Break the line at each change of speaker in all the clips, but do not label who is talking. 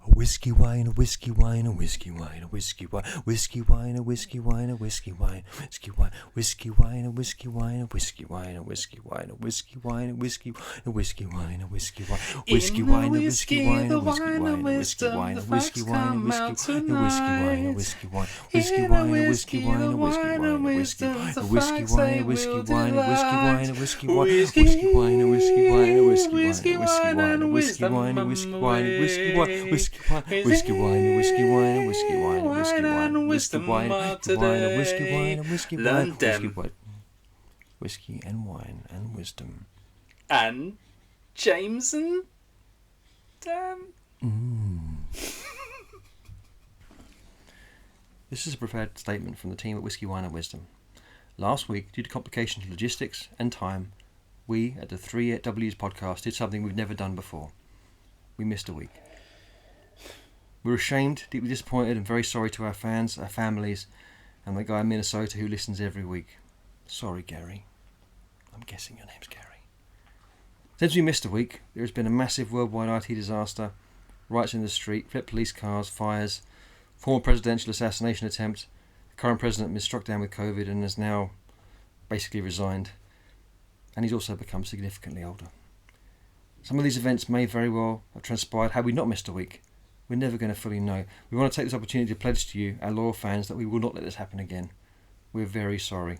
A whiskey wine, a whiskey wine, a whiskey wine, a whiskey wine, whiskey wine, a whiskey wine, a whiskey wine, whiskey wine, whiskey wine, a whiskey wine, a whiskey wine, a whiskey wine, a whiskey wine, a whiskey, a whiskey wine, a whiskey wine, whiskey wine, a whiskey wine, a whiskey wine, a whiskey wine, a whiskey wine, a whiskey wine, a whiskey wine, whiskey wine, a whiskey wine, a whiskey wine, a whiskey wine, a whiskey wine, a whiskey wine, a whiskey wine, a whiskey wine, a whiskey wine, a whiskey wine, a whiskey wine, a whiskey wine, a whiskey wine, a whiskey wine, a whiskey wine, whiskey wine, whiskey wine, a whiskey wine, a whiskey wine, a whiskey wine, a whiskey wine, a whiskey wine, a whiskey wine, whiskey wine, whiskey and wine and wisdom.
And James and Dan.
This is a prepared statement from the team at Whiskey, Wine and Wisdom. Last week, due to complications of logistics and time, we at the 3Ws podcast did something we've never done before. We missed a week. We're ashamed, deeply disappointed and very sorry to our fans, our families, and the guy in Minnesota who listens every week. Sorry, Gary. I'm guessing your name's Gary. Since we missed a week, there has been a massive worldwide IT disaster, riots in the street, flipped police cars, fires, former presidential assassination attempt. The current president has been struck down with COVID and has now basically resigned. And he's also become significantly older. Some of these events may very well have transpired had we not missed a week. We're never going to fully know. We want to take this opportunity to pledge to you, our loyal fans, that we will not let this happen again. We're very sorry.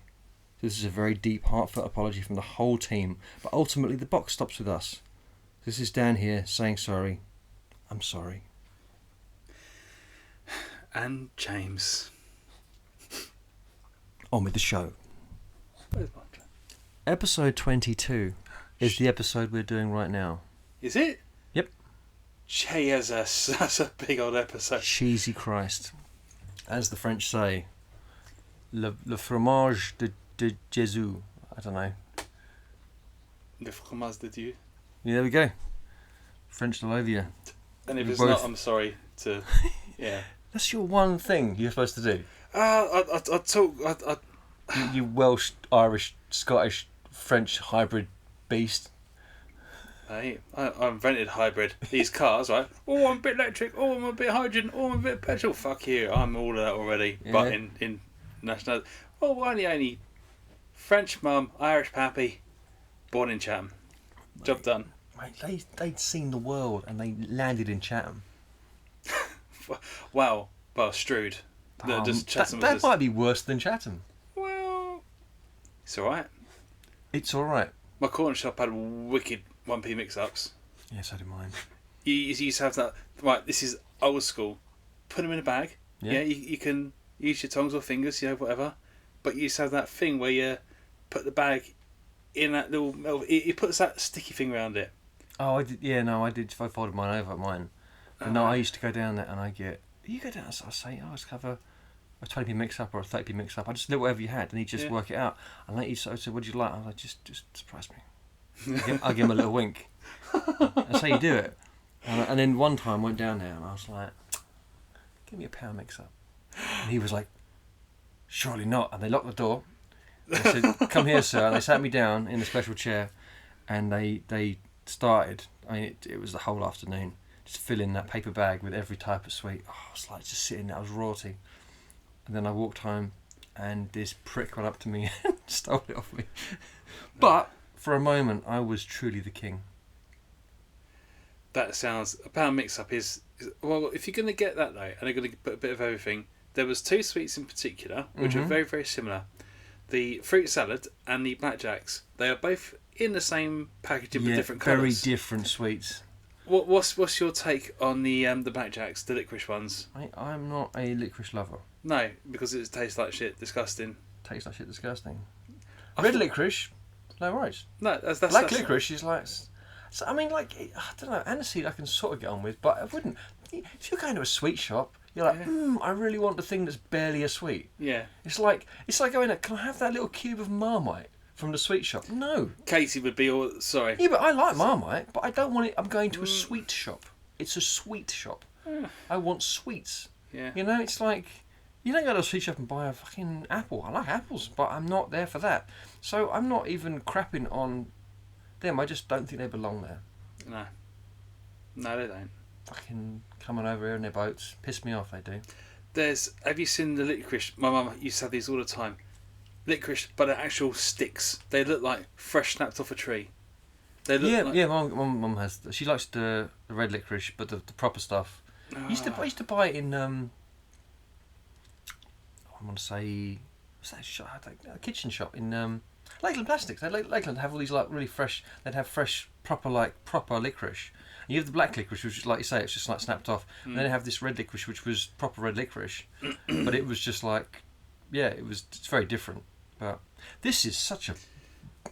This is a very deep, heartfelt apology from the whole team, but ultimately the box stops with us. This is Dan here saying sorry. I'm sorry.
And James.
On with the show.
Where's my drink?
Episode 22 is the episode we're doing right now.
Is it?
Yep.
That's a big old episode.
Cheesy Christ. As the French say, le fromage de Jésus. I don't know.
Le fromage de Dieu.
Yeah, there we go. French all over you.
And if
We're
it's
both...
not, I'm sorry to... Yeah.
That's your one thing you're supposed to do.
I talk...
You Welsh, Irish, Scottish, French hybrid beast.
Hey, I invented hybrid. These cars, right? Oh, I'm a bit electric. Oh, I'm a bit hydrogen. Oh, I'm a bit petrol. Fuck you. I'm all of that already.
Yeah.
But in national... Oh, only French mum, Irish pappy, born in Chatham. Job done.
Mate, they'd seen the world and they landed in Chatham.
Wow. Well, Strood.
That might be worse than Chatham.
Well, it's alright.
It's alright.
My corner shop had wicked 1p mix-ups.
Yeah, so did mine.
You used to have that... Right, this is old school. Put them in a bag.
Yeah.
Yeah, you can use your tongs or fingers, whatever. But you used to have that thing where you put the bag in that little metal... It puts that sticky thing around it.
Oh, I did. Yeah, no, I did. I folded mine over mine. But no, I used to go down there and I get... You go down, I say, I just have a 20p mix-up or a 30p mix-up. I just did whatever you had and he'd just work it out. And like, he said, what do you like? I was like, just surprise me. I'll give him a little wink. That's how you do it. And then one time I went down there and I was like, give me a power mix-up. And he was like, surely not. And they locked the door. They said, come here, sir. And they sat me down in a special chair and they started. I mean, it was the whole afternoon. Just filling that paper bag with every type of sweet. Oh, I was like just sitting there. I was royalty. And then I walked home and this prick went up to me and stole it off me. But for a moment, I was truly the king.
That sounds... A pound mix-up is... Well, if you're going to get that, though, and they're going to put a bit of everything, there was two sweets in particular, which are very, very similar. The fruit salad and the blackjacks. They are both in the same packaging with different colours.
Very different sweets.
What's your take on the blackjacks, the licorice ones?
I'm not a licorice lover.
No, because it tastes like shit, disgusting.
Tastes like shit, disgusting. Red licorice, no worries.
No, that's
black licorice is like. So, I mean, like, I don't know, aniseed I can sort of get on with, but I wouldn't. If you're going to a sweet shop, you're like, I really want the thing that's barely a sweet.
Yeah. It's
like going, can I have that little cube of Marmite from the sweet shop? No.
Katie would be all sorry.
Yeah, but I like Marmite, but I don't want it. I'm going to a sweet shop. It's a sweet shop. I want sweets.
Yeah.
You know, it's like, you don't go to a sweet shop and buy a fucking apple. I like apples, but I'm not there for that. So I'm not even crapping on them. I just don't think they belong there.
No. No, they don't.
fucking coming over here in their boats. Piss me off, they do.
Have you seen the licorice? My mum used to have these all the time. Licorice, but they're actual sticks. They look like fresh snapped off a tree. They look like...
yeah. My mum has. She likes the red licorice, but the proper stuff. I used to buy it in. I want to say, what's that shop? A kitchen shop in Lakeland Plastics. Lakeland have all these like really fresh. They'd have fresh proper licorice. And you have the black licorice, which is like you say, it's just like snapped off. And then they have this red licorice, which was proper red licorice, but it was just like, it's very different. But this is such a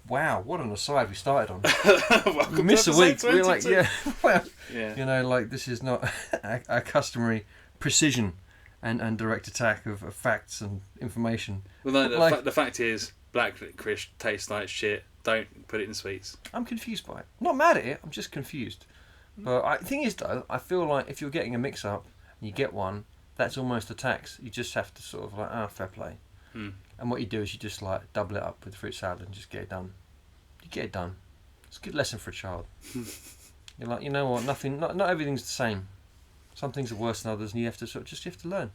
wow! What an aside we started on. We miss a week. We're like, you know, like this is not a customary precision and direct attack of facts and information.
Well, no, the fact is, black licorice tastes like shit. Don't put it in sweets.
I'm confused by it. I'm not mad at it. I'm just confused. But the thing is, though, I feel like if you're getting a mix-up and you get one, that's almost a tax. You just have to sort of like, fair play. And what you do is you just like double it up with fruit salad and just get it done. You get it done. It's a good lesson for a child. You're like, you know what? Not everything's the same. Some things are worse than others, and you have to learn.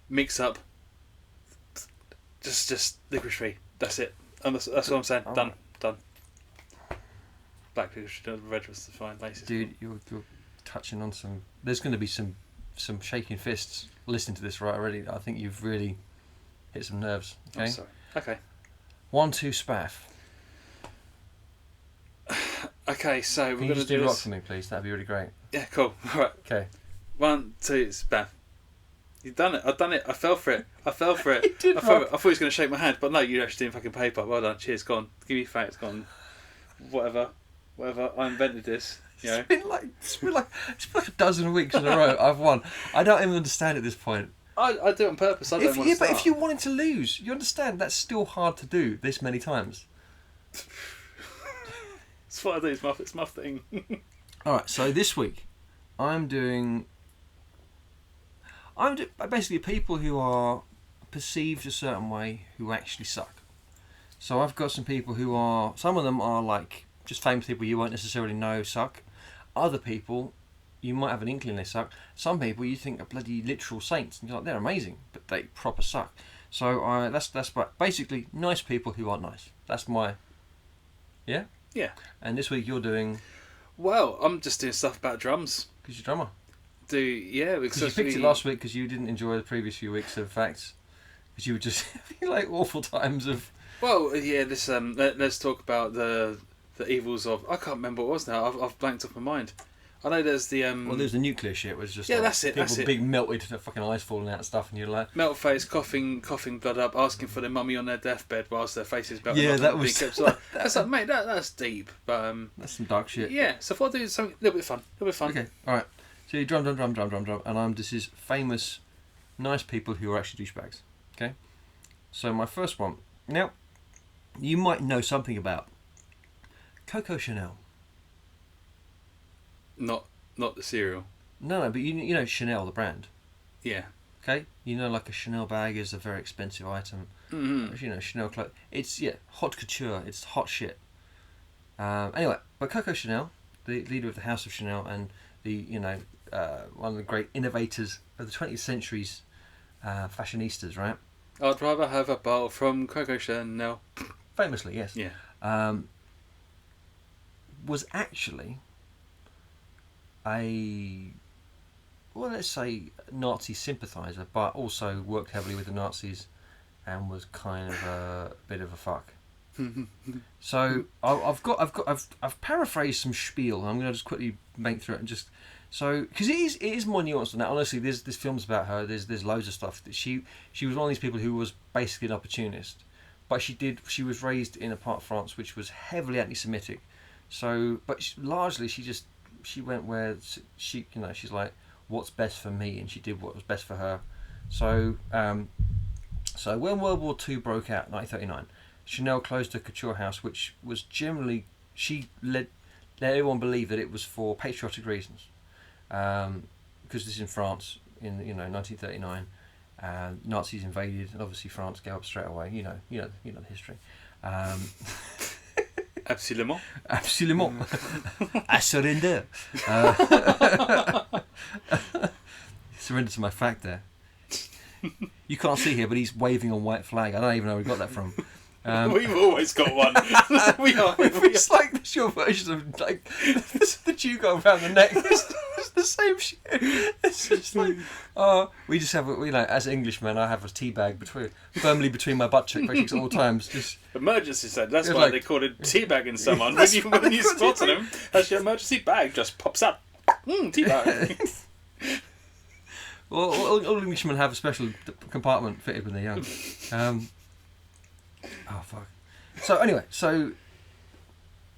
Mix up. Just licorice free. That's it. And that's what I'm saying. Done. Black licorice, red was the fine basis.
Dude, you're touching on some. There's going to be some shaking fists listening to this right already. I think you've really hit some nerves. Okay.
I'm sorry. Okay.
1, 2, spaff.
Okay, so
Can you just do rock for me, please? That'd be really great.
Yeah, cool. All right.
Okay.
1, 2, spaff. You've done it. I've done it. I fell for it. I
did
I thought he was going to shake my hand, but no, you actually did fucking paper. Well done. Cheers. Go on. Give me facts. Go on. Whatever. I invented this. You know.
It's been like a dozen weeks in a row. I've won. I don't even understand at this point.
I do it on purpose. I don't want to start.
But if you wanted to lose, you understand that's still hard to do this many times.
It's what I do. It's my thing.
All right. So this week, I'm doing basically people who are perceived a certain way who actually suck. So I've got some people who are. Some of them are like just famous people you won't necessarily know suck. Other people, you might have an inkling they suck. Some people you think are bloody literal saints, and you're like, they're amazing, but they proper suck. So that's basically nice people who aren't nice. That's my. Yeah.
Yeah.
And this week you're doing.
Well, I'm just doing stuff about drums.
Because you're a drummer.
Because
you picked it last week because you didn't enjoy the previous few weeks of facts. Because you were just having like awful times of.
Well, yeah. This let's talk about the evils of. I can't remember what it was now. I've blanked off my mind. I know there's the
Well, there's the nuclear shit. Was just
that's it.
People big melted, fucking eyes falling out and stuff, and you're like
melt face, coughing blood up, asking for their mummy on their deathbed whilst their faces melting.
Yeah, that was.
That's like, mate, that's deep, but
that's some dark shit.
Yeah. So if I do something a little bit fun.
Okay, all right. So you drum, and this is famous, nice people who are actually douchebags. Okay. So my first one. Now, you might know something about Coco Chanel.
Not the cereal.
No, but you know Chanel, the brand.
Yeah.
Okay, you know, like a Chanel bag is a very expensive item.
Mm-hmm.
You know, Chanel clothes. It's hot couture. It's hot shit. Anyway, but Coco Chanel, the leader of the House of Chanel, and the one of the great innovators of the 20th century's fashionistas, right?
I'd rather have a bowl from Coco Chanel.
Famously, yes.
Yeah.
Was actually let's say Nazi sympathiser, but also worked heavily with the Nazis and was kind of a bit of a fuck. So I've paraphrased some spiel. I'm going to just quickly make through it and just because it is more nuanced than that. Honestly, there's films about her. There's loads of stuff that she was one of these people who was basically an opportunist, but she was raised in a part of France which was heavily anti-Semitic. So, but largely she went where she's like, what's best for me, and she did what was best for her. So when World War II broke out, 1939, Chanel closed her couture house, which was generally she let everyone believe that it was for patriotic reasons, because this is in France in 1939. Nazis invaded, and obviously France gave up straight away. You know the history.
Absolument.
Absolument. I surrender. Surrender to my fact there. You can't see here, but he's waving a white flag. I don't even know where he got that from.
We've always got one.
It's like that's your version of like the Jew go around the neck. It's the same shit. It's just like we just have as Englishmen, I have a tea bag firmly between my butt cheeks at all times. Just
emergency said. That's why they call it teabagging someone. when you spot them, as your emergency bag just pops up. Teabag.
Well, all Englishmen have a special compartment fitted when they're young. Oh fuck. So anyway,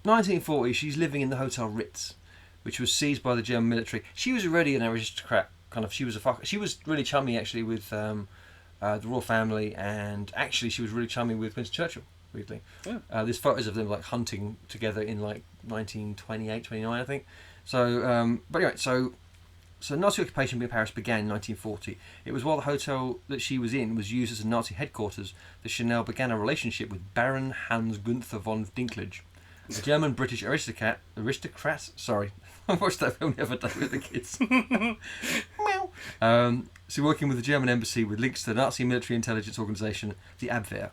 1940, she's living in the Hotel Ritz, which was seized by the German military. She was already an aristocrat, kind of. She was really chummy actually with the royal family, and actually she was really chummy with Winston Churchill. Weirdly, yeah. There's photos of them like hunting together in like 1928, 29, I think. So, but anyway, so Nazi occupation in Paris began in 1940. It was while the hotel that she was in was used as a Nazi headquarters that Chanel began a relationship with Baron Hans Gunther von Dinklage, a German-British aristocrat. Sorry, I watched that film the other day with the kids. So working with the German embassy with links to the Nazi military intelligence organisation, the Abwehr.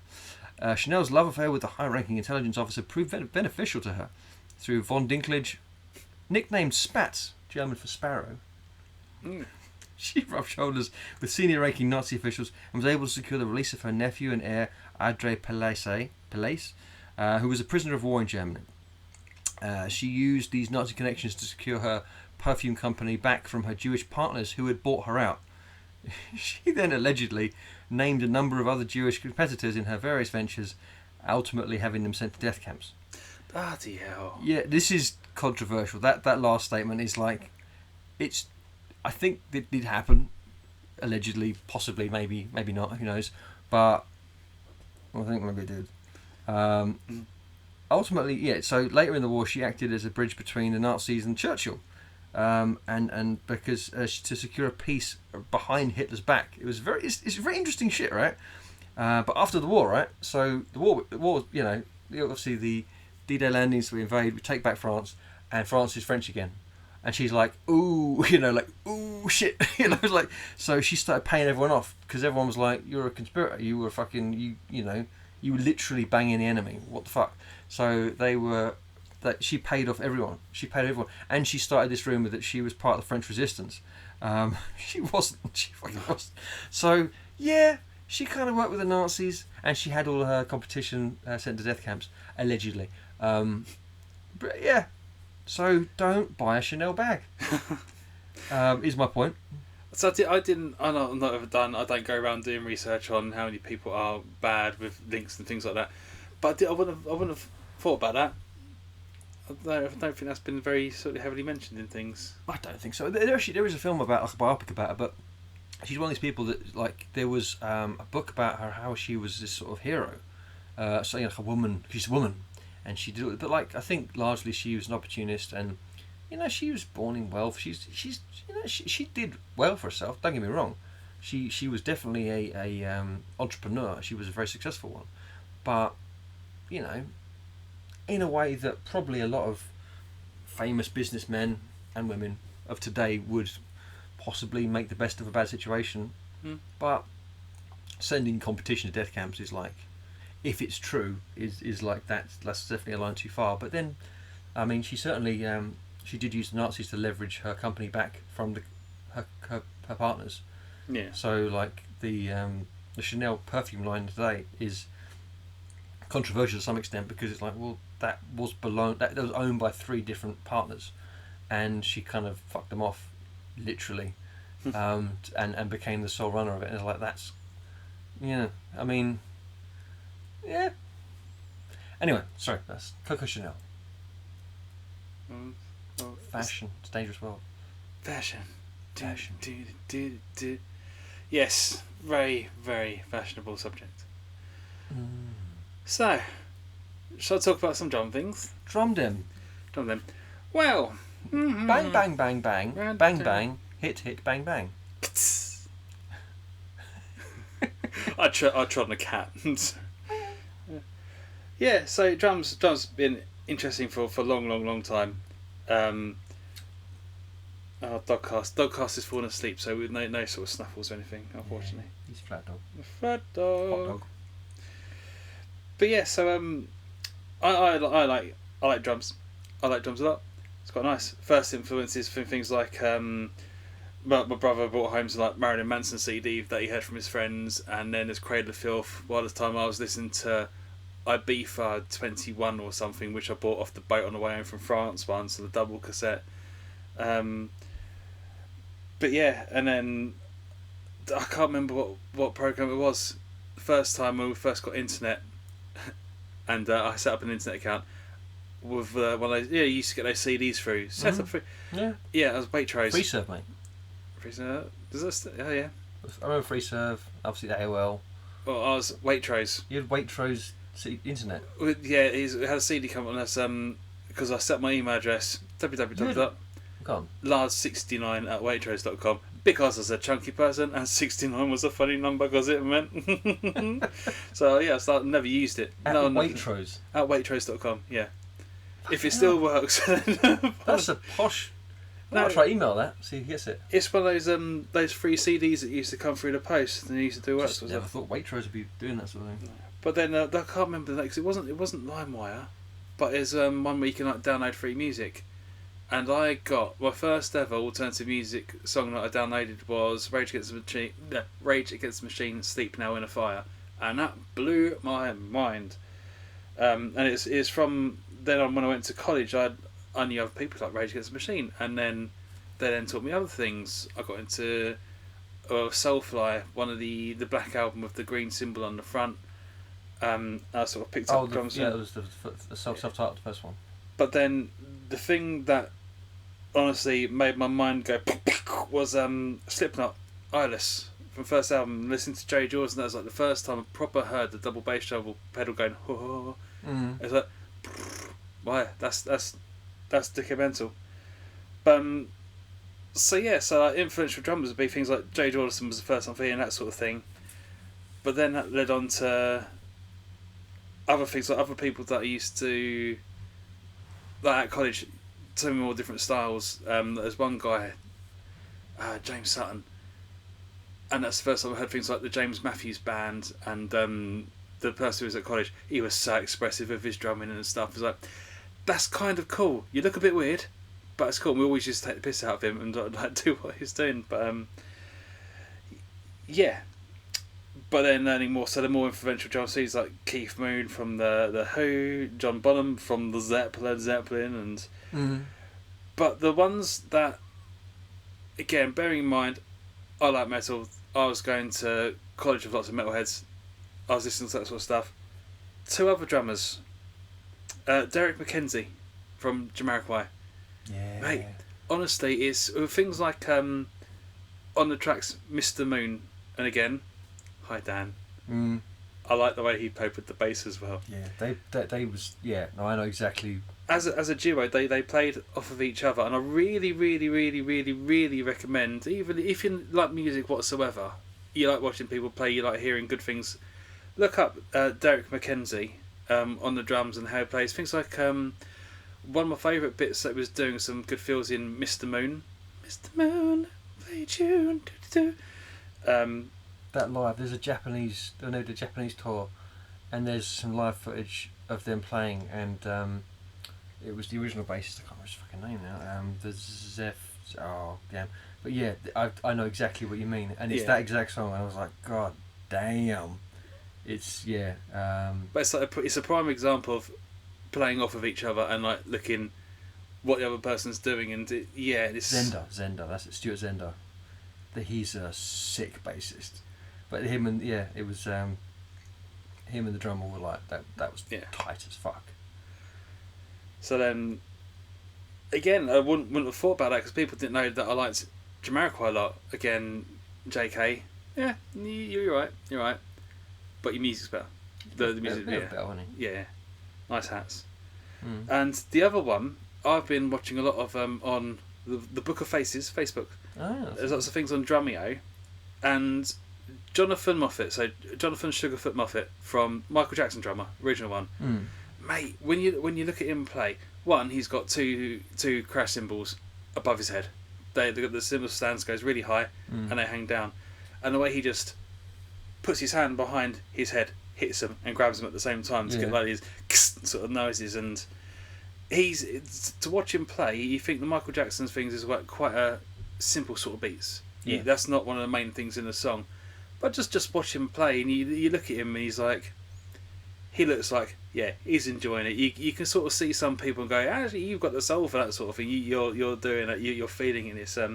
Chanel's love affair with the high-ranking intelligence officer proved beneficial to her. Through von Dinklage, nicknamed Spatz, German for sparrow, she rubbed shoulders with senior-ranking Nazi officials and was able to secure the release of her nephew and heir, André Pelés, who was a prisoner of war in Germany. She used these Nazi connections to secure her perfume company back from her Jewish partners who had bought her out. She then allegedly named a number of other Jewish competitors in her various ventures, ultimately having them sent to death camps.
Bloody hell.
Yeah, this is controversial. That last statement is like, I think it did happen, allegedly, possibly, maybe not, who knows. But I think maybe it did. Ultimately, yeah. So later in the war, she acted as a bridge between the Nazis and Churchill, and because to secure a peace behind Hitler's back. It's very interesting shit, right? But after the war, right? So the war, obviously the D-Day landings, we invade, we take back France, and France is French again. And she's like, ooh, ooh, shit, so she started paying everyone off because everyone was like, you're a conspirator, you were fucking, you were literally banging the enemy. What the fuck? So she paid off everyone. And she started this rumour that she was part of the French resistance. She wasn't. She fucking wasn't. So yeah, she kind of worked with the Nazis, and she had all her competition sent to death camps allegedly. But yeah. So don't buy a Chanel bag. Is my point.
So I didn't. I'm not ever done. I don't go around doing research on how many people are bad with links and things like that. But I wouldn't have thought about that. I don't think that's been very sort of heavily mentioned in things.
I don't think so. There is a film about, like a biopic about her, but she's one of these people that, like, there was a book about her, how she was this sort of hero. So like a woman. She's a woman. And she did, but like I think largely she was an opportunist, and she was born in wealth. She did well for herself. Don't get me wrong, she was definitely a entrepreneur. She was a very successful one, but in a way that probably a lot of famous businessmen and women of today would possibly make the best of a bad situation. But sending competition to death camps is like, if it's true, is like that's definitely a line too far. But then, I mean, she certainly she did use the Nazis to leverage her company back from her partners.
Yeah.
So like the Chanel perfume line today is controversial to some extent because it's like, well, that was owned by 3 different partners, and she kind of fucked them off, literally, and became the sole runner of it. And it's like, that's, I mean. Yeah. Anyway, sorry, that's Coco Chanel. Fashion. It's a dangerous world.
Fashion. Yes, very, very fashionable subject. So, shall I talk about some drum things?
Drum them.
Well.
Bang, bang, bang, bang. Bang, bang. Hit, hit, bang, bang. I
trod on a cat. Yeah, so drums been interesting for a long time. Dogcast is falling asleep, so with no sort of snuffles or anything, unfortunately.
Yeah, he's flat dog.
Flat dog.
Hot dog.
But yeah, so I like drums. I like drums a lot. It's quite nice. First influences from things like my brother brought home some like Marilyn Manson CD that he heard from his friends, and then there's Cradle of Filth. While the time I was listening to Ibiza 21 or something, which I bought off the boat on the way home from France once, so the double cassette. But yeah, and then I can't remember what program it was. The first time when we first got internet, and I set up an internet account with one of those. Yeah, you used to get those CDs through. Up through.
Yeah.
Yeah, it was Waitrose.
Free serve, mate.
Free serve. Does that? Oh yeah.
I remember free serve. Obviously AOL.
Well, I was Waitrose.
You had Waitrose internet.
Yeah, it had a CD come on us because I set my email address www.large69@waitrose.com because I was a chunky person and 69 was a funny number because it meant. So yeah, I never used it.
At Waitrose.
At Waitrose.com, yeah. If it still works.
That's a posh. No, I'll try email that. See if he gets it.
It's one of those free CDs that used to come through the post and they used to do work.
Never thought Waitrose would be doing that sort of thing.
But then I can't remember that because it wasn't LimeWire, but it's one where you can like download free music. And I got my first ever alternative music song that I downloaded was Rage Against the Machine, Sleep Now in a Fire, and that blew my mind. And it's from then on when I went to college. I knew other people like Rage Against the Machine, and then they then taught me other things. I got into Soulfly, one of the black album with the green symbol on the front. I sort of picked up drums.
Yeah, it was the self-titled first one.
But then the thing that honestly made my mind go was Slipknot, Eyeless from first album. Listening to Jay Jordan, that was like the first time I proper heard the double bass treble pedal going. Oh. Mm-hmm. It's like, why? That's detrimental. So like influential drummers would be things like Jay Jordan was the first time hearing that sort of thing. But then that led on to other things like other people that I used to like at college. So many more different styles. There's one guy, James Sutton, and that's the first time I heard things like the James Matthews Band, and the person who was at college, he was so expressive of his drumming and stuff. It was like, that's kind of cool. You look a bit weird, but it's cool. We always used to take the piss out of him and like do what he's doing. But yeah. But then learning more, so the more influential drum seeds like Keith Moon from the Who, John Bonham from the Zeppelin, and but the ones that, again, bearing in mind, I like metal. I was going to college with lots of metalheads. I was listening to that sort of stuff. Two other drummers, Derek McKenzie from Jamiroquai.
Yeah.
Mate, honestly, it's things like on the tracks Mr. Moon, and again, hi Dan. I like the way he played with the bass as well.
Yeah, they was No, I know exactly.
As a duo, they played off of each other, and I really, really, really, really, really recommend. Even if you like music whatsoever, you like watching people play, you like hearing good things. Look up Derek McKenzie on the drums and how he plays. Things like one of my favourite bits that was doing some good feels in Mr. Moon. Mr. Moon, play tune.
That live, there's a Japanese tour, and there's some live footage of them playing, and it was the original bassist. I can't remember his fucking name now. The Zeph. Oh damn! But yeah, I know exactly what you mean, and it's that exact song. And I was like, God damn! It's
But it's like it's a prime example of playing off of each other and like looking what the other person's doing, and it's
Zender. That's it, Stuart Zender. He's a sick bassist. But him and it was him and the drummer were like that. That was tight as fuck.
So then, again, I wouldn't have thought about that because people didn't know that I liked Jamiroquai a lot. Again, JK, you're right, but your music's better. The music,
better, wasn't he?
Yeah, nice hats. And the other one, I've been watching a lot of on the Book of Faces Facebook.
Oh,
there's lots of things on Drumeo, and Jonathan Moffat, so Jonathan Sugarfoot Moffat from Michael Jackson drummer, original one. mate, when you look at him play, one, he's got two crash cymbals above his head. The cymbal stance goes really high, and they hang down, and the way he just puts his hand behind his head, hits them, and grabs them at the same time to get like these sort of noises. And to watch him play, you think the Michael Jackson's things is quite a simple sort of beats. Yeah. That's not one of the main things in the song, but just watch him play, and you look at him, and he looks like he's enjoying it. You can sort of see some people go, actually, you've got the soul for that sort of thing. You're doing it. You're feeling it. It's I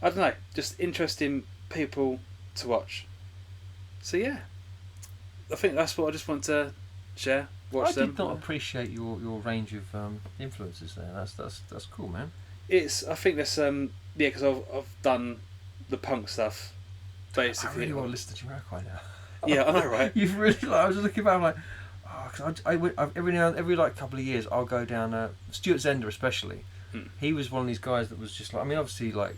don't know, just interesting people to watch. So yeah, I think that's what I just want to share. Watch them.
I did not appreciate your range of influences there. That's cool, man.
I think there's because I've done the punk stuff basically.
I really want to listen to Jamiroquai now.
Yeah, I know, right?
You've really. I was just looking back. I'm like, cause every like couple of years I'll go down. Stuart Zender especially. He was one of these guys that was just like. I mean, obviously, like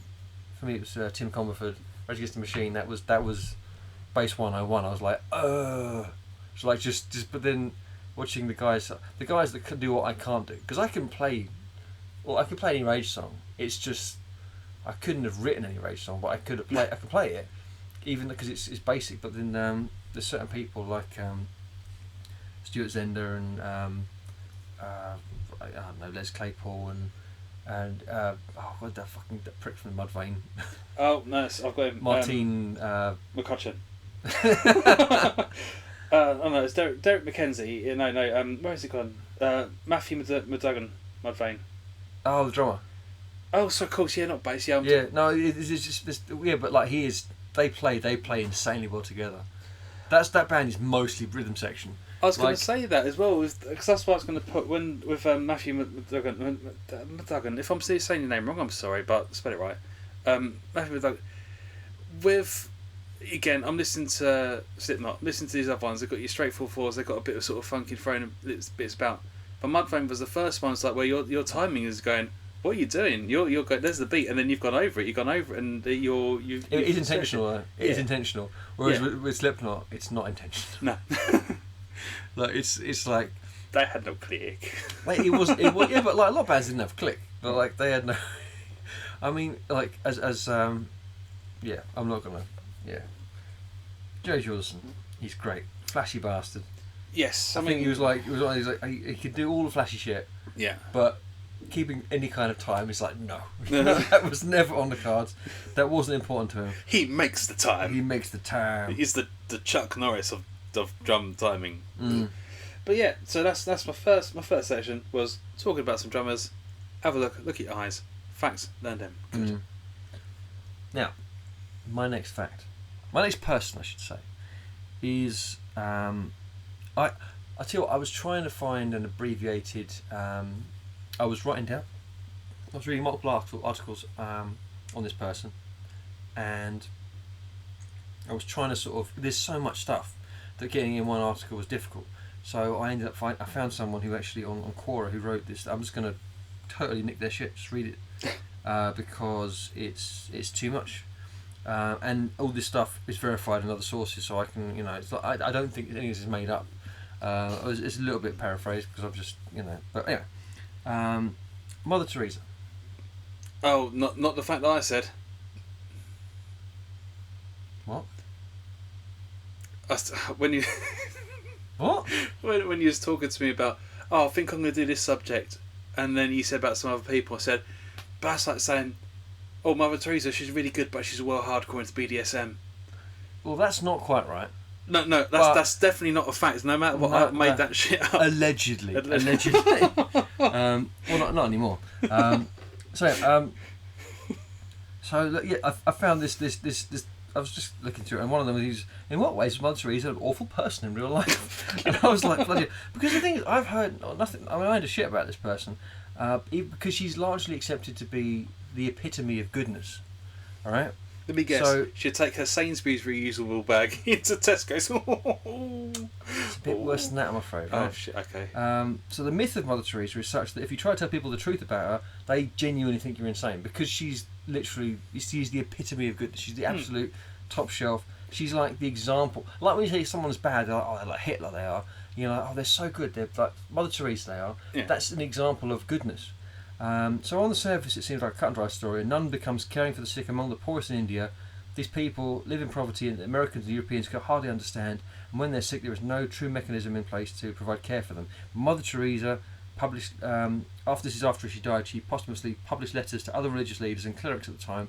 for me, it was Tim Comerford, Rage Against the Machine. That was Base 101. I was like, it's like just. But then watching the guys that can do what I can't do, because I can play any Rage song. It's just I couldn't have written any Rage song, but I can play it, even because it's basic. But then there's certain people like Stuart Zender and I don't know, Les Claypool and what that prick from the Mudvayne.
Oh no, I've got him.
Martine
McCutcheon. Oh no, it's Derek McKenzie. No, where has he gone? Matthew Mudvayne.
Oh, the drummer.
Oh, so of course, not bass. Yeah,
no, it's just this. Yeah, but like they play insanely well together. That band is mostly rhythm section.
I was going to say that as well, because that's what I was going to put with Matthew McDuggan. If I'm saying your name wrong, I'm sorry, but spell it right. Matthew McDuggan. Again, I'm listening to Slipknot, listening to these other ones. They've got your straight 4/4s. They've got a bit of sort of funky throwing bits about. But Mudvayne was the first one. It's like where your timing is going. What are you doing? You're going. There's the beat, and then you've gone over it. You've gone over it, and It
is intentional. It is intentional. Whereas with Slipknot, it's not intentional.
No.
Like it's like
they had no click.
Like it was yeah, but like a lot of bands didn't have click, but like they had no. I mean, like as I'm not gonna. Yeah, Joe Jordison, he's great, flashy bastard.
Yes,
I think he was one of these like he could do all the flashy shit.
Yeah,
but keeping any kind of time is like no, that was never on the cards. That wasn't important to him.
He makes the time.
He's
the Chuck Norris of drum timing. But yeah, so that's my first section was talking about some drummers. Have a look at your eyes. Facts, learn them. Good.
Now, my next person, I should say, is I tell you what, I was trying to find an abbreviated. I was reading multiple articles on this person, and I was trying to sort of. There's so much stuff that getting in one article was difficult. So I ended up I found someone who actually on Quora who wrote this. I'm just going to totally nick their shit. Just read it because it's too much. And all this stuff is verified in other sources, so I can, it's like, I don't think any of this is made up. It's a little bit paraphrased because I've just, but anyway, Mother Teresa.
Oh, not the fact that I said.
What?
When you
what?
When you was talking to me about, I think I'm going to do this subject, and then you said about some other people, I said, but that's like saying, oh, Mother Teresa, she's really good, but she's well hardcore into BDSM.
Well, that's not quite right.
No, that's definitely not a fact. No matter what, I made that shit up.
Allegedly. Well, not anymore. So yeah, I found this. I was just looking through it, and one of them is, in what ways is Mother Teresa an awful person in real life? And I was like, bloody. Because the thing is, I've heard nothing. I mean, I heard a shit about this person, because she's largely accepted to be the epitome of goodness. All right.
Let me guess.
So,
she'd take her Sainsbury's reusable bag into Tesco's.
It's a bit worse than that, I'm afraid. Right?
Oh shit. Okay.
So the myth of Mother Teresa is such that if you try to tell people the truth about her, they genuinely think you're insane, because she's the epitome of goodness. She's the absolute top shelf. She's like the example. Like when you say someone's bad, they're like, oh, they're like Hitler. They are. You're like, oh, they're so good. They're like Mother Teresa. They are.
Yeah.
That's an example of goodness. So on the surface, it seems like a cut and dry story. A nun becomes caring for the sick among the poorest in India. These people live in poverty, and Americans and Europeans can hardly understand. And when they're sick, there is no true mechanism in place to provide care for them. Mother Teresa published after she died. She posthumously published letters to other religious leaders and clerics at the time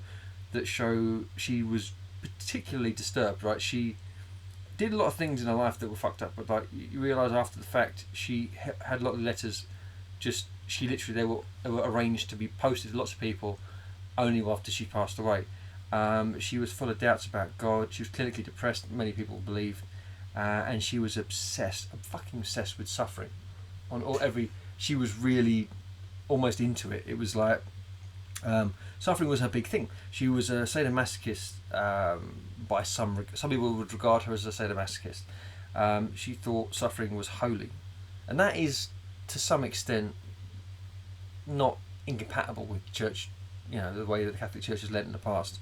that show she was particularly disturbed. Right, she did a lot of things in her life that were fucked up, but like you realise after the fact, she had a lot of letters. Just she literally they were arranged to be posted to lots of people only after she passed away. She was full of doubts about God. She was clinically depressed. Many people believed, and she was fucking obsessed with suffering. She was really almost into it. It was like suffering was her big thing. She was a sadomasochist. By some people would regard her as a sadomasochist. She thought suffering was holy, and that is to some extent not incompatible with church, the way that the Catholic Church has led in the past.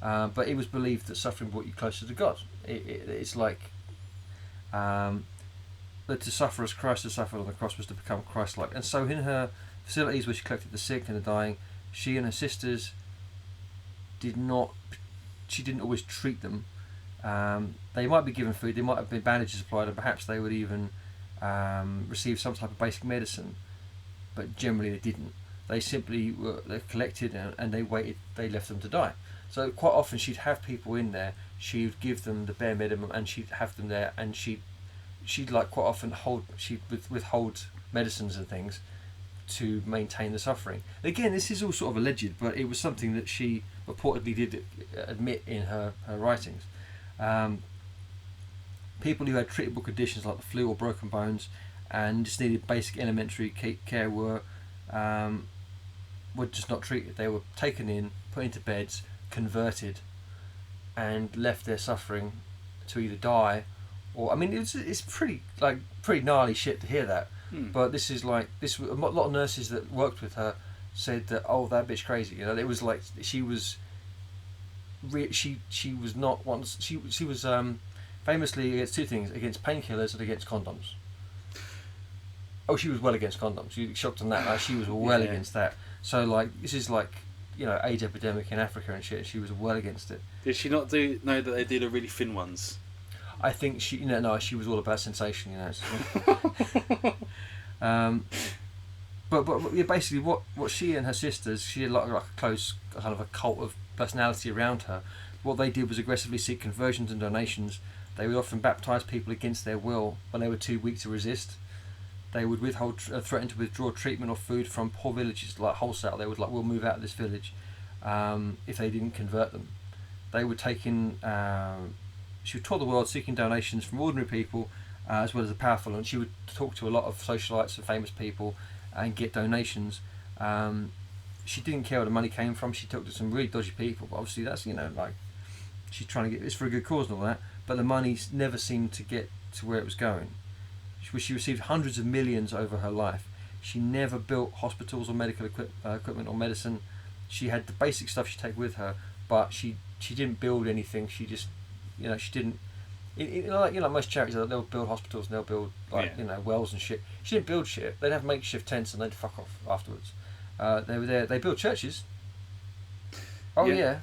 But it was believed that suffering brought you closer to God. It's like that to suffer as Christ has suffered on the cross was to become Christ-like. And so in her facilities where she collected the sick and the dying, she and her sisters she didn't always treat them. They might be given food, they might have been bandages applied, and perhaps they would even receive some type of basic medicine, but generally they didn't. They simply they collected and they waited. They left them to die. So quite often she'd have people in there. She'd give them the bare minimum, and she'd have them there, and she'd like quite often withhold medicines and things to maintain the suffering. Again, this is all sort of alleged, but it was something that she reportedly did admit in her writings. People who had treatable conditions like the flu or broken bones and just needed basic elementary care were just not treated. They were taken in, put into beds, converted, and left there suffering to either die or, I mean, it's pretty gnarly shit to hear that. But this is like this. A lot of nurses that worked with her said that, oh, that bitch crazy. It was like she was not once. She was famously against two things: against painkillers and against condoms. Oh, she was well against condoms. You shocked on that? Like, she was well against that. So like this is like AIDS epidemic in Africa and shit. She was well against it.
Did she not know that they do the really thin ones?
I think she was all about sensation. But basically what she and her sisters, she had like a close kind of a cult of personality around her. What they did was aggressively seek conversions and donations. They would often baptise people against their will when they were too weak to resist. They would threaten to withdraw treatment or food from poor villages, like wholesale. They would we'll move out of this village if they didn't convert them. They would take in. She would tour the world seeking donations from ordinary people as well as the powerful, and she would talk to a lot of socialites and famous people and get donations. She didn't care where the money came from. She talked to some really dodgy people, but obviously that's like she's trying to get it's for a good cause and all that. But the money never seemed to get to where it was going. She received hundreds of millions over her life. She never built hospitals or medical equipment or medicine. She had the basic stuff she'd take with her, but she didn't build anything. She just she didn't. Like most charities, they'll build hospitals and they'll build wells and shit. She didn't build shit. They'd have makeshift tents and they'd fuck off afterwards. They were there. They built churches. Oh yeah.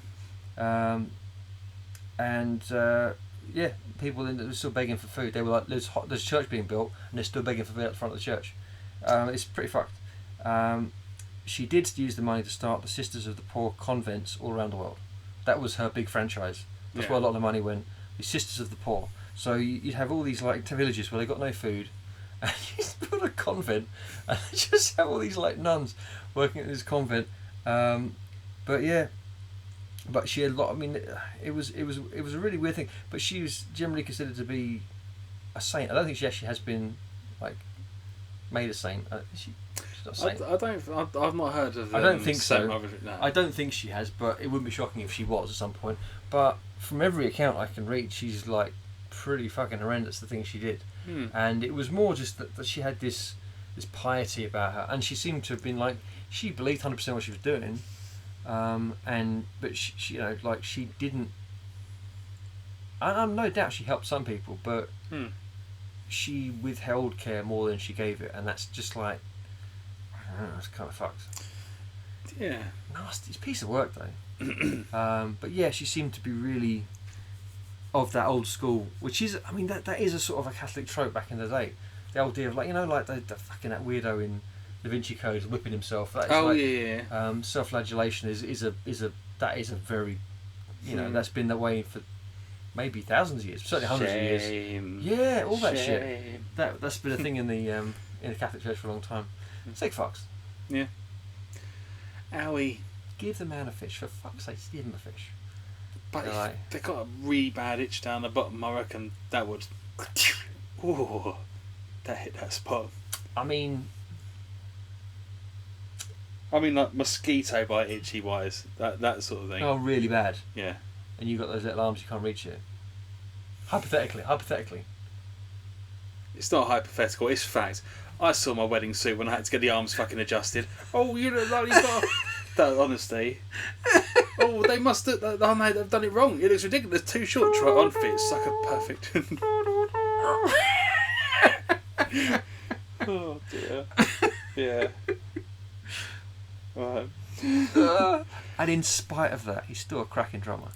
People were still begging for food. They were like, there's a church being built and they're still begging for food at the front of the church. It's pretty fucked. She did use the money to start the Sisters of the Poor convents all around the world. That was her big franchise. That's where a lot of the money went. The Sisters of the Poor. So you'd have all these like villages where they got no food, and you just build a convent, and just have all these like nuns working at this convent. But she had a lot. I mean, it was a really weird thing. But she was generally considered to be a saint. I don't think she actually has been like made a saint. She's not a saint.
I've not heard of.
I don't think so.
No.
I don't think she has, but it wouldn't be shocking if she was at some point. But from every account I can read, she's like pretty fucking horrendous, the things she did. And it was more just that she had this piety about her, and she seemed to have been like, she believed 100% what she was doing, but she she didn't. I'm no doubt she helped some people, but she withheld care more than she gave it, and that's just like, I don't know, it's kind of fucked.
Yeah.
Nasty. It's a piece of work though. But yeah, she seemed to be really of that old school, which is, I mean, that is a sort of a Catholic trope back in the day. The old idea of, like, you know, like the fucking that weirdo in Da Vinci Code whipping himself. That is self-flagellation is a very, you know, that's been that way for maybe thousands of years, certainly hundreds of years. Yeah, all that shit. That's been a thing in the Catholic Church for a long time. Sick fucks.
Yeah. Owie.
Give the man a fish, for fuck's sake. Give him a fish.
But if they got a really bad itch down the bottom, I reckon that would. Ooh, that hit that spot.
I mean,
like mosquito bite, itchy wise, that sort of thing.
Oh, really bad.
Yeah.
And you got those little arms, you can't reach it. Hypothetically.
It's not hypothetical. It's fact. I saw my wedding suit when I had to get the arms fucking adjusted. Oh, you look like you've got. That, honestly. Oh, they must have. Oh, no, they've done it wrong. It looks ridiculous. Too short. Try it on, fit. Sucker, perfect. Oh dear. Yeah. Right.
And in spite of that, he's still a cracking drummer.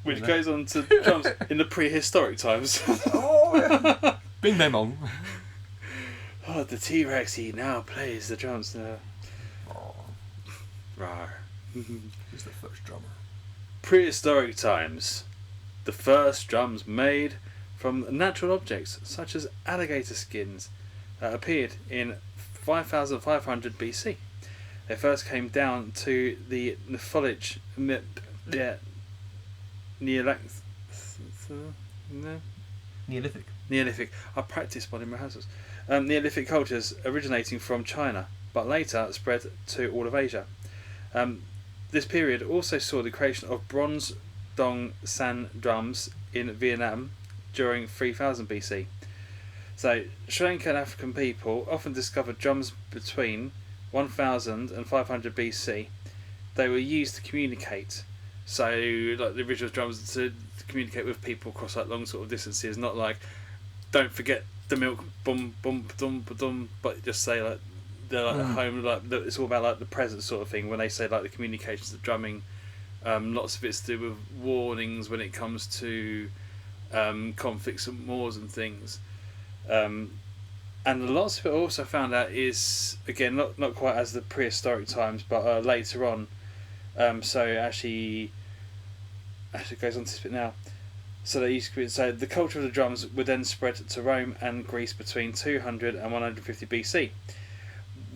Which goes on to drums in the prehistoric times.
Oh, bing bang bong.
Oh, the T-Rex, he now plays the drums now.
Oh.
Rawr.
He's the first drummer.
Prehistoric times. The first drums made from natural objects, such as alligator skins, appeared in 5500 BC. They first came down to the Neolithic. Neolithic. I practiced one in rehearsals. Neolithic cultures originating from China, but later spread to all of Asia. This period also saw the creation of bronze dong san drums in Vietnam during 3000 BC. So, Sri Lankan African people often discovered drums between 1000 and 500 BC. They were used to communicate. So, like the original drums to communicate with people across like long sort of distances, not like, don't forget the milk, boom, boom, boom, boom, but just say like they're like at home, like it's all about like the present sort of thing. When they say like the communications of drumming, lots of it's to do with warnings when it comes to conflicts and wars and things. And lots of it also found out is, again, not quite as the prehistoric times, but later on. So actually goes on to this bit now. So they used to be, so the culture of the drums would then spread to Rome and Greece between 200 and 150 BC.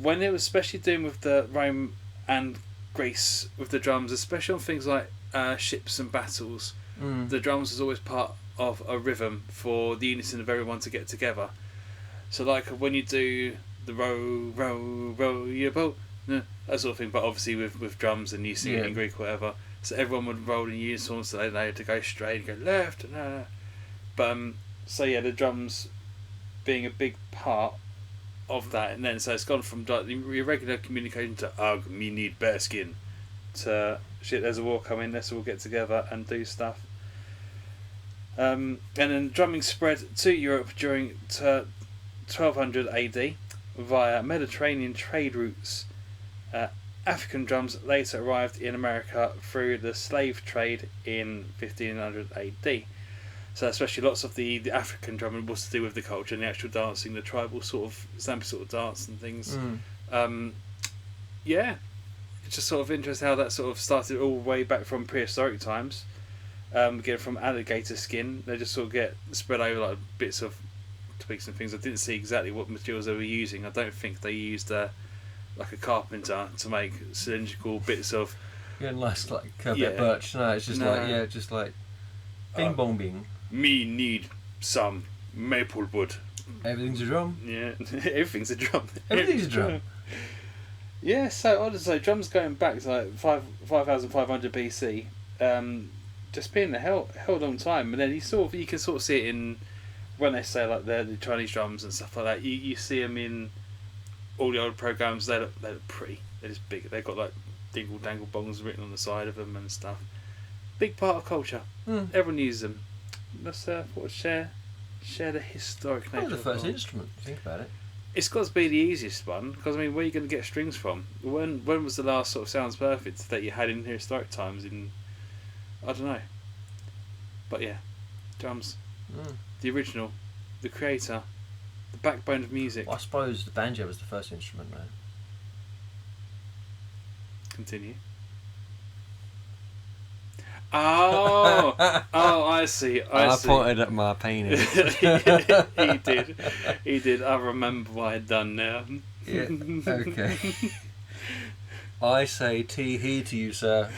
When it was especially doing with the Rome and Greece with the drums, especially on things like ships and battles, the drums was always part of a rhythm for the unison of everyone to get together. So like when you do the row, row, row your boat, that sort of thing, but obviously with drums and you sing it in Greek or whatever, so everyone would roll in unison, so they had to go straight and go left and but so yeah, the drums being a big part of that, and then so it's gone from like the irregular communication to ugh, me need bear skin, to shit, there's a war coming, let's all get together and do stuff. And then drumming spread to Europe during 1200 AD via Mediterranean trade routes. African drums later arrived in America through the slave trade in 1500 AD. So especially lots of the African drumming was to do with the culture and the actual dancing, the tribal sort of Zambi sort of dance and things. Yeah, it's just sort of interesting how that sort of started all the way back from prehistoric times. Get from alligator skin, they just sort of get spread over like bits of twigs and things. I didn't see exactly what materials they were using. I don't think they used like a carpenter to make cylindrical bits of.
Yeah, nice like bit of birch. No, it's just like bing bong bing.
Me need some maple wood.
Everything's a drum.
Yeah, everything's a drum.
Everything's a drum.
Yeah, so honestly, drums going back to like 5,500 BC. Just being a hell long time, and then you can sort of see it in when they say like the Chinese drums and stuff like that. You see them in all the old programs. They look pretty. They're just big. They've got like dingle dangle bongs written on the side of them and stuff. Big part of culture. Everyone uses them. Let's share share the historic
That
nature.
was the
of
first
it.
instrument. If you think about it.
It's got to be the easiest one because I mean, where are you going to get strings from? When was the last sort of sounds perfect that you had in historic times? I don't know. But yeah, drums, the original, the creator, the backbone of music.
Well, I suppose the banjo was the first instrument, man.
Continue. Oh, I see. I see.
pointed at my penis.
He did. I remember what I'd done now.
Yeah. Okay. I say tee hee to you, sir.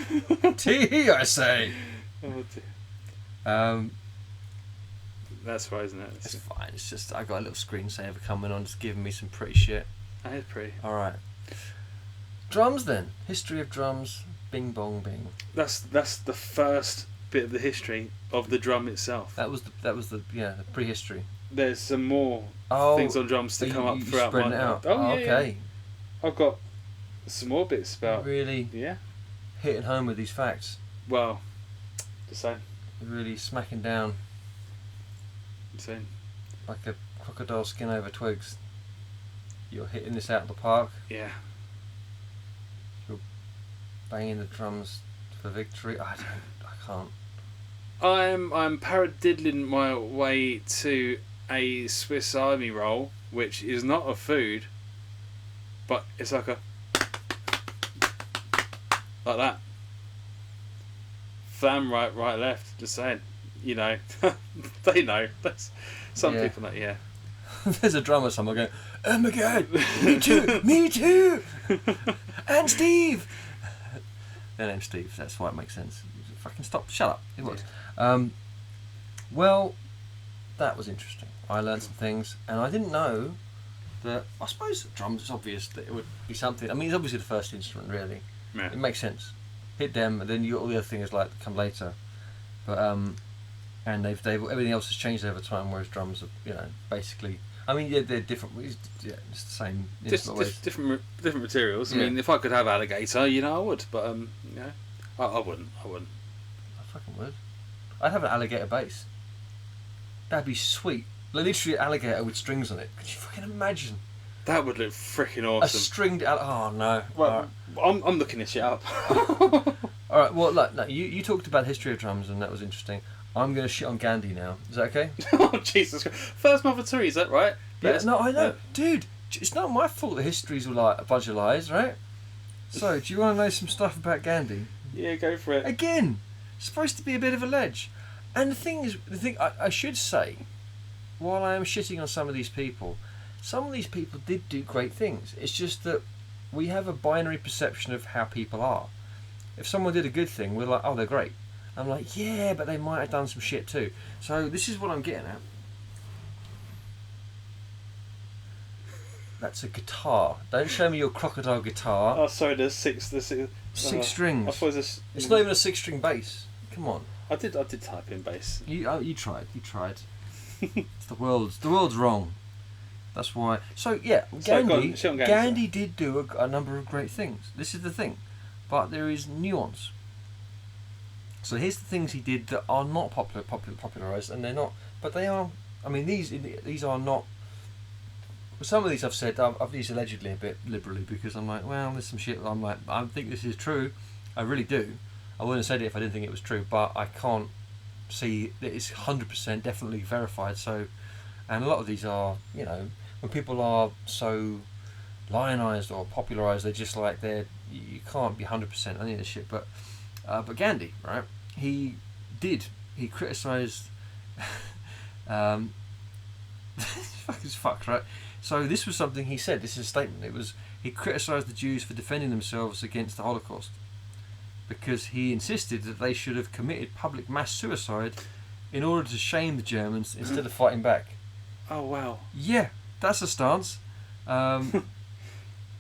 Tee hee, I say.
Oh dear. That's right, isn't it?
It's fine. It's just I got a little screensaver coming on, just giving me some pretty shit.
That is pretty.
All right. Drums then. History of drums. Bing bong bing.
That's the first bit of the history of the drum itself.
That was the prehistory.
There's some more things on drums to come up throughout
spreading
my
it out.
Oh, yeah,
okay.
Yeah. I've got some more bits about
Really hitting home with these facts.
Well, the same.
Really smacking down
The same.
like a crocodile skin over twigs. You're hitting this out of the park.
Yeah.
Banging the drums for victory. I can't.
I'm paradiddling my way to a Swiss Army roll, which is not a food, but it's like that. Flam right, left. Just saying. You know, they know. That's some people know. Yeah.
There's a drummer somewhere going, oh my god, me too, and Steve. Their name's Steve, that's why it makes sense. Fucking stop, shut up. It was. Yeah. Well, that was interesting. I learned some things, and I didn't know that. I suppose drums, it's obvious that it would be something. I mean, it's obviously the first instrument, really.
Yeah.
It makes sense. Hit them, and then you got all the other things like come later. But and they've everything else has changed over time, whereas drums are, basically. I mean, yeah, they're different. Yeah, it's the same.
Different materials.
Yeah.
I mean, if I could have alligator, I would. But I wouldn't.
I fucking would. I'd have an alligator bass. That'd be sweet. Like, literally, an alligator with strings on it. Could you fucking imagine?
That would look freaking awesome.
A stringed oh no.
Well, right. I'm looking this shit up.
All right. Well, look. No, you talked about history of drums, and that was interesting. I'm going to shit on Gandhi now. Is that okay?
Oh, Jesus Christ. First Mother Teresa, is that right?
Yeah, no, I know. Dude, it's not my fault the histories were like a bunch of lies, right? So, do you want to know some stuff about Gandhi?
Yeah, go for it.
Again, supposed to be a bit of a ledge. And the thing I should say, while I am shitting on some of these people did do great things. It's just that we have a binary perception of how people are. If someone did a good thing, we're like, oh, they're great. I'm like, yeah, but they might have done some shit too. So this is what I'm getting at. That's a guitar. Don't show me your crocodile guitar.
Oh, sorry, there's six
Six strings.
I suppose it's
not even a 6-string bass. Come on.
I did type in bass.
You tried. It's the world's wrong. That's why. So yeah, Gandhi did do a number of great things. This is the thing, but there is nuance. So here's the things he did that are not popularised, and they're not. But they are. I mean, these are not. Some of these I've said I've used allegedly a bit liberally because I'm like, well, there's some shit that I'm like, I think this is true. I really do. I wouldn't have said it if I didn't think it was true, but I can't see that it's 100% definitely verified. So, and a lot of these are, when people are so lionised or popularised, they're just like you can't be 100% on any of this shit. But Gandhi, right? He criticised. Fuck, right? So this was something he said. This is a statement. He criticised the Jews for defending themselves against the Holocaust because he insisted that they should have committed public mass suicide in order to shame the Germans instead of fighting back.
Oh wow!
Yeah, that's a stance.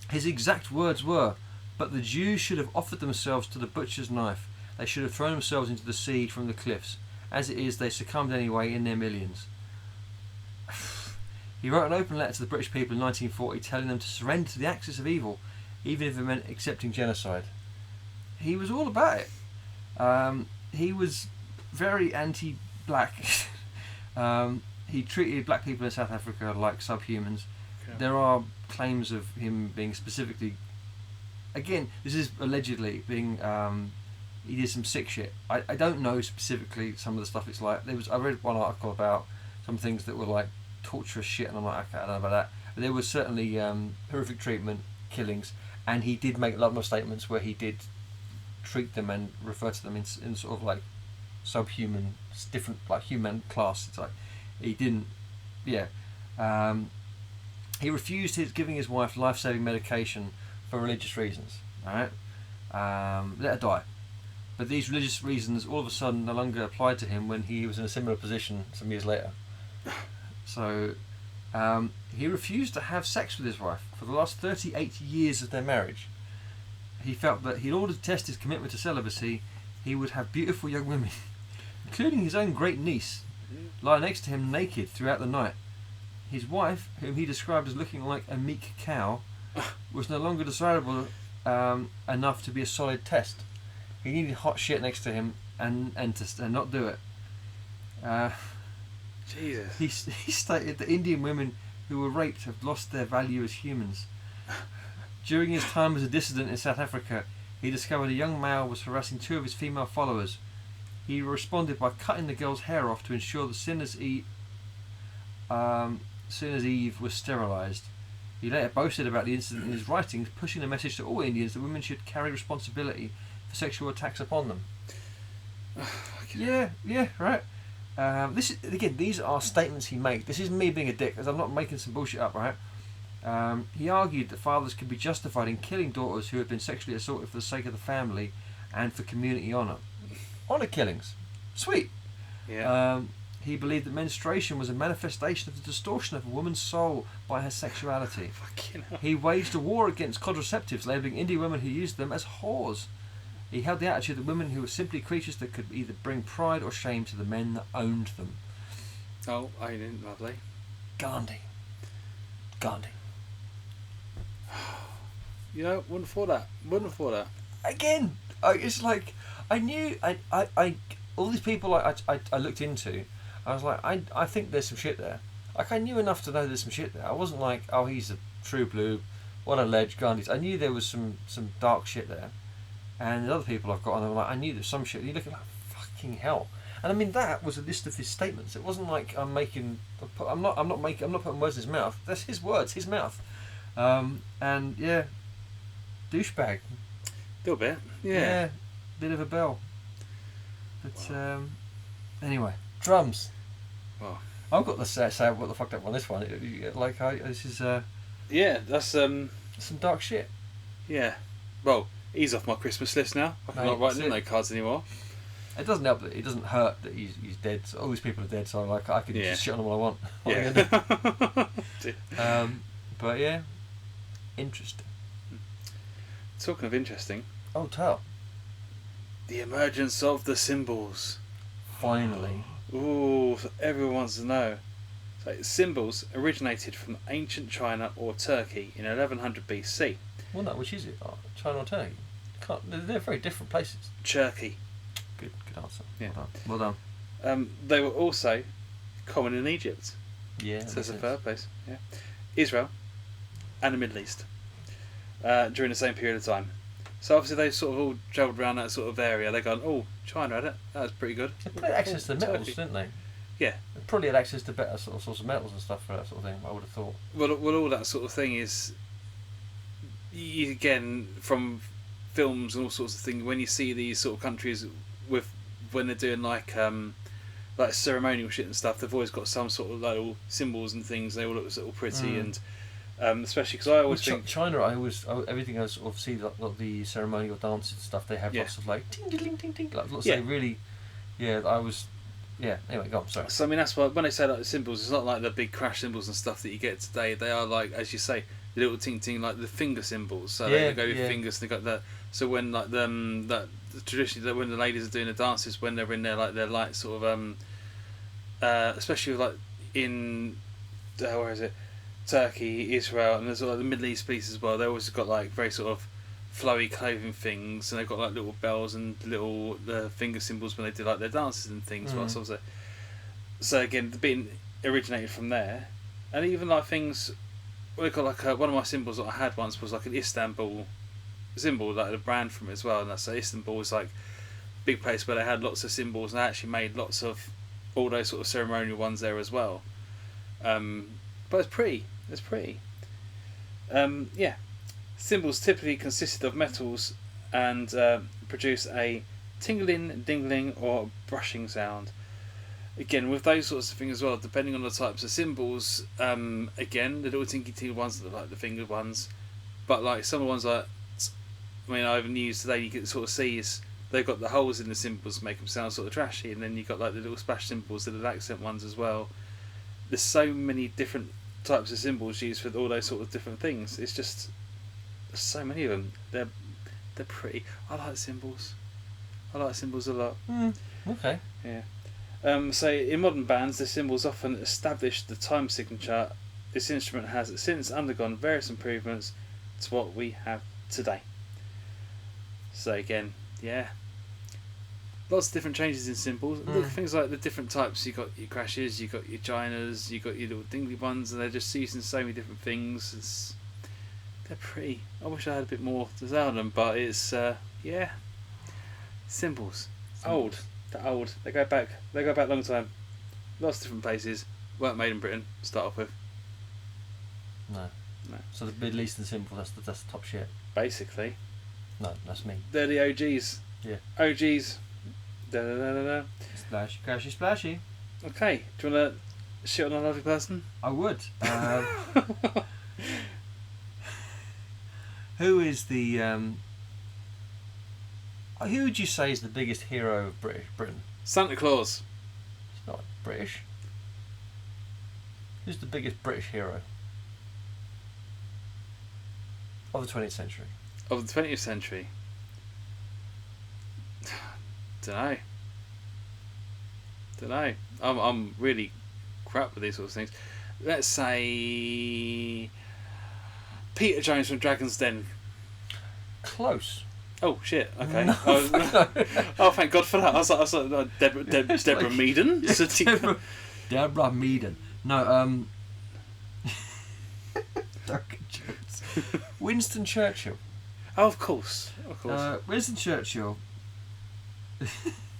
His exact words were, "But the Jews should have offered themselves to the butcher's knife. They should have thrown themselves into the sea from the cliffs. As it is, they succumbed anyway in their millions." He wrote an open letter to the British people in 1940 telling them to surrender to the axis of evil, even if it meant accepting genocide. He was all about it. He was very anti-black. he treated black people in South Africa like subhumans.
Yeah.
There are claims of him being specifically. Again, this is allegedly being. He did some sick shit. I don't know specifically some of the stuff it's like. I read one article about some things that were like torturous shit, and I'm like, okay, I don't know about that. But there was certainly horrific treatment, killings, and he did make a lot of statements where he did treat them and refer to them in sort of like subhuman, different like human class. It's like he didn't, yeah. He refused giving his wife life-saving medication for religious reasons. All right, let her die. But these religious reasons all of a sudden no longer applied to him when he was in a similar position some years later. So he refused to have sex with his wife for the last 38 years of their marriage. He felt that in order to test his commitment to celibacy, he would have beautiful young women, including his own great niece, lie next to him naked throughout the night. His wife, whom he described as looking like a meek cow, was no longer desirable enough to be a solid test. He needed hot shit next to him and not do it.
Jesus.
He stated that Indian women who were raped have lost their value as humans. During his time as a dissident in South Africa, he discovered a young male was harassing 2 of his female followers. He responded by cutting the girl's hair off to ensure the sinner's Eve was sterilised. He later boasted about the incident in his writings, pushing a message to all Indians that women should carry responsibility for sexual attacks upon them. Yeah, right. This is, again, these are statements he made. This is me being a dick, because I'm not making some bullshit up, right? He argued that fathers could be justified in killing daughters who had been sexually assaulted for the sake of the family and for community honour. Honour killings. Sweet.
Yeah.
He believed that menstruation was a manifestation of the distortion of a woman's soul by her sexuality.
Fucking hell.
He waged a war against contraceptives, labelling Indian women who used them as whores. He held the attitude that women who were simply creatures that could either bring pride or shame to the men that owned them.
Oh, I didn't. Lovely.
Gandhi.
You know, wouldn't have thought that.
Again, it's like I knew I all these people I looked into. I was like, I think there's some shit there. Like, I knew enough to know there's some shit there. I wasn't like, oh, he's a true blue, what a ledge, Gandhi's. I knew there was some dark shit there. And the other people I've got on, I'm like, I knew there's some shit. And you look at like, fucking hell. And I mean, that was a list of his statements. It wasn't like I'm not putting words in his mouth. That's his words, his mouth. And yeah, douchebag.
A little bit. Yeah.
Bit of a bell. But anyway, drums.
Well,
I've got to say what the fucked up on this one. This is
yeah, that's
some dark shit.
Yeah. Well, he's off my Christmas list now. I'm not writing in no cards anymore.
It doesn't help that it doesn't hurt that he's dead. So all these people are dead, so like I can just shit on them all I want.
Yeah.
But yeah, interesting.
Talking of interesting.
Oh, tell.
The emergence of the symbols.
Finally.
Ooh, so everyone wants to know. So symbols originated from ancient China or Turkey in 1100 BC.
Well, no, which is it? Oh, China or Turkey? They're very different places.
Turkey.
Good answer.
Yeah.
Well done.
They were also common in Egypt.
Yeah.
So there's a third place. Yeah. Israel and the Middle East during the same period of time. So obviously they sort of all travelled around that sort of area. They're going, oh, China had it. That was pretty good.
They probably had access to metals,
Turkey.
didn't they?
Yeah.
They probably had access to better sort of sorts of metals and stuff for that sort of thing, I would have thought.
Well, all that sort of thing is, again, from films and all sorts of things, when you see these sort of countries when they're doing like ceremonial shit and stuff, they've always got some sort of little symbols and things. They all look sort of pretty and especially because I always think
China. Everything I sort of see like the ceremonial dances and stuff. They have lots of like ting ting ting ting like lots of really. Yeah, Anyway, go on. Sorry.
So I mean that's why when they say like the symbols, it's not like the big crash symbols and stuff that you get today. They are like, as you say, the little ting ting, like the finger symbols. So they go with fingers. And they got that. So when like that traditionally when the ladies are doing the dances, when they're in there like they're like sort of especially like in where is it, Turkey, Israel, and there's like the Middle East piece as well. They always got like very sort of flowy clothing things, and they've got like little bells and little finger symbols when they do like their dances and things. So again, being originated from there, and even like things. Well, got like one of my symbols that I had once was like an Istanbul symbol, like a brand from it as well, and that's so Istanbul was like a big place where they had lots of symbols, and they actually made lots of all those sort of ceremonial ones there as well. But it's pretty. It's pretty. Yeah. Symbols typically consisted of metals and produce a tingling, dingling, or brushing sound. Again, with those sorts of things as well, depending on the types of symbols, again, the little tinky ones look like the fingered ones, but like some of the ones like, I even used today, you can sort of see is they've got the holes in the symbols to make them sound sort of trashy, and then you've got like the little splash symbols, the little accent ones as well. There's so many different types of symbols used for all those sort of different things. It's just, there's so many of them. They're pretty. I like symbols. I like symbols a lot.
Okay.
Yeah. So in modern bands, the symbols often establish the time signature. This instrument has since undergone various improvements to what we have today. So again, yeah, lots of different changes in symbols. Look, things like the different types. You got your crashes, you got your ginas, you got your little dingly ones, and they're just using so many different things. They're pretty. I wish I had a bit more to say on them, but it's yeah, symbols. Old. They're old. They go back a long time. Lots of different places. Weren't made in Britain to start off with.
No. So the Middle Eastern symbol, that's the top shit.
Basically.
No, that's me.
They're the OGs.
Yeah.
OGs. Da da da da da.
Splashy, crashy, splashy.
Okay. Do you want to shit on a lovely person?
I would. Who is the who would you say is the biggest hero of Britain?
Santa Claus.
It's not British. Who's the biggest British hero of the 20th century?
Of the 20th century. Don't know. I'm really crap with these sorts of things. Let's say Peter Jones from Dragon's Den.
Close.
Oh shit! Okay.
No,
oh, thank God for that. I was like Deborah Meaden.
Yeah, Deborah Meaden. No, Duncan Jones. Winston Churchill.
Oh, of course.
Winston Churchill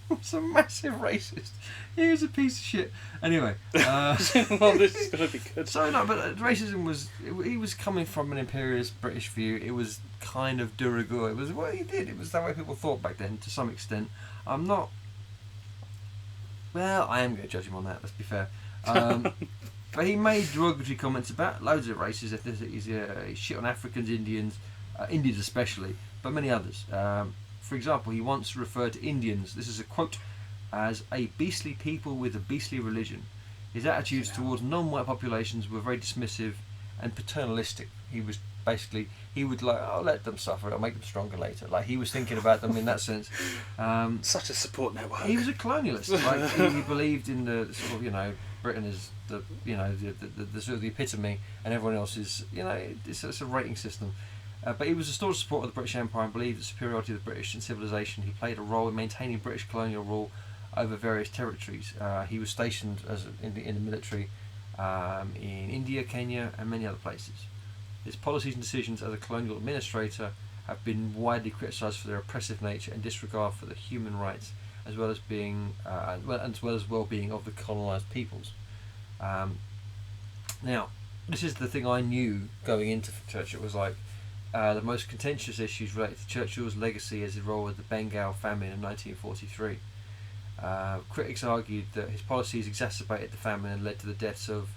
was a massive racist. He was a piece of shit. Anyway.
Well, this is going to be good.
So, no, but racism was... He was coming from an imperialist British view. It was kind of de rigueur. It was what he did. It was the way people thought back then, to some extent. I'm not... Well, I am going to judge him on that, let's be fair. But he made derogatory comments about loads of races, ethnicities. He shit on Africans, Indians, Indians especially, but many others. For example, he once referred to Indians, this is a quote, as a beastly people with a beastly religion. His attitudes towards non-white populations were very dismissive and paternalistic. He was basically, he would like, I'll let them suffer, I'll make them stronger later. Like, he was thinking about them in that sense.
Such a support network.
He was a colonialist. Like, he believed in the sort of, Britain is the sort of the epitome, and everyone else is, it's a rating system. But he was a staunch supporter of the British Empire and believed the superiority of the British in civilization. He played a role in maintaining British colonial rule over various territories. He was stationed in the military in India, Kenya, and many other places. His policies and decisions as a colonial administrator have been widely criticised for their oppressive nature and disregard for the human rights, as well as well-being of the colonised peoples. Now, this is the thing I knew going into Churchill. It was like the most contentious issues related to Churchill's legacy as his role with the Bengal famine in 1943. Critics argued that his policies exacerbated the famine and led to the deaths of,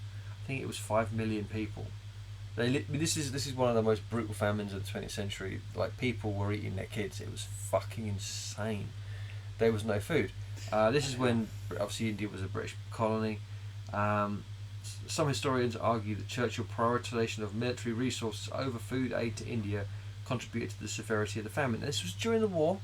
I think it was 5 million people. This is one of the most brutal famines of the 20th century. Like, people were eating their kids. It was fucking insane. There was no food. This is when obviously India was a British colony. Some historians argue that Churchill's prioritisation of military resources over food aid to India contributed to the severity of the famine. This was during the war,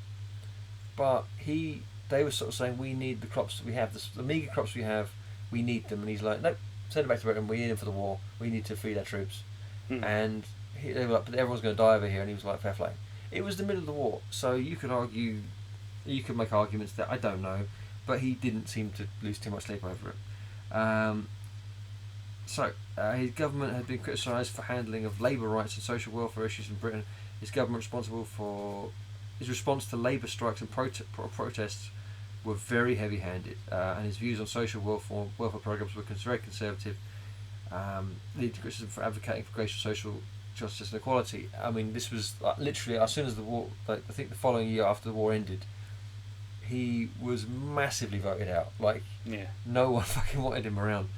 but they were sort of saying, we need the crops that we have, the meagre crops we have, we need them. And he's like, nope, send it back to Britain, we need them for the war, we need to feed our troops. And they were like, but everyone's going to die over here. And he was like, fair play. It was the middle of the war, so you could make arguments that I don't know, but he didn't seem to lose too much sleep over it. So, his government had been criticised for handling of labour rights and social welfare issues in Britain. His government responsible for his response to labour strikes and protests were very heavy-handed, and his views on social welfare programs were very conservative, leading to criticism for advocating for greater social justice and equality. I mean, this was literally as soon as the war. I think the following year after the war ended, he was massively voted out. No one fucking wanted him around.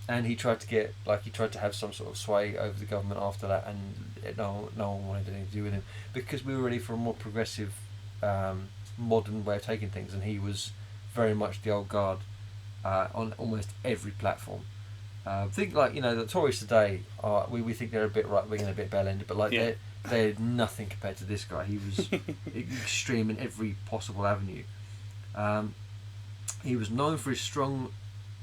And he tried to have some sort of sway over the government after that, and no one wanted anything to do with him because we were ready for a more progressive, modern way of taking things, and he was very much the old guard on almost every platform. Think the Tories today we think they're a bit right wing and a bit bell ended, but they're nothing compared to this guy. He was extreme in every possible avenue. He was known for his strong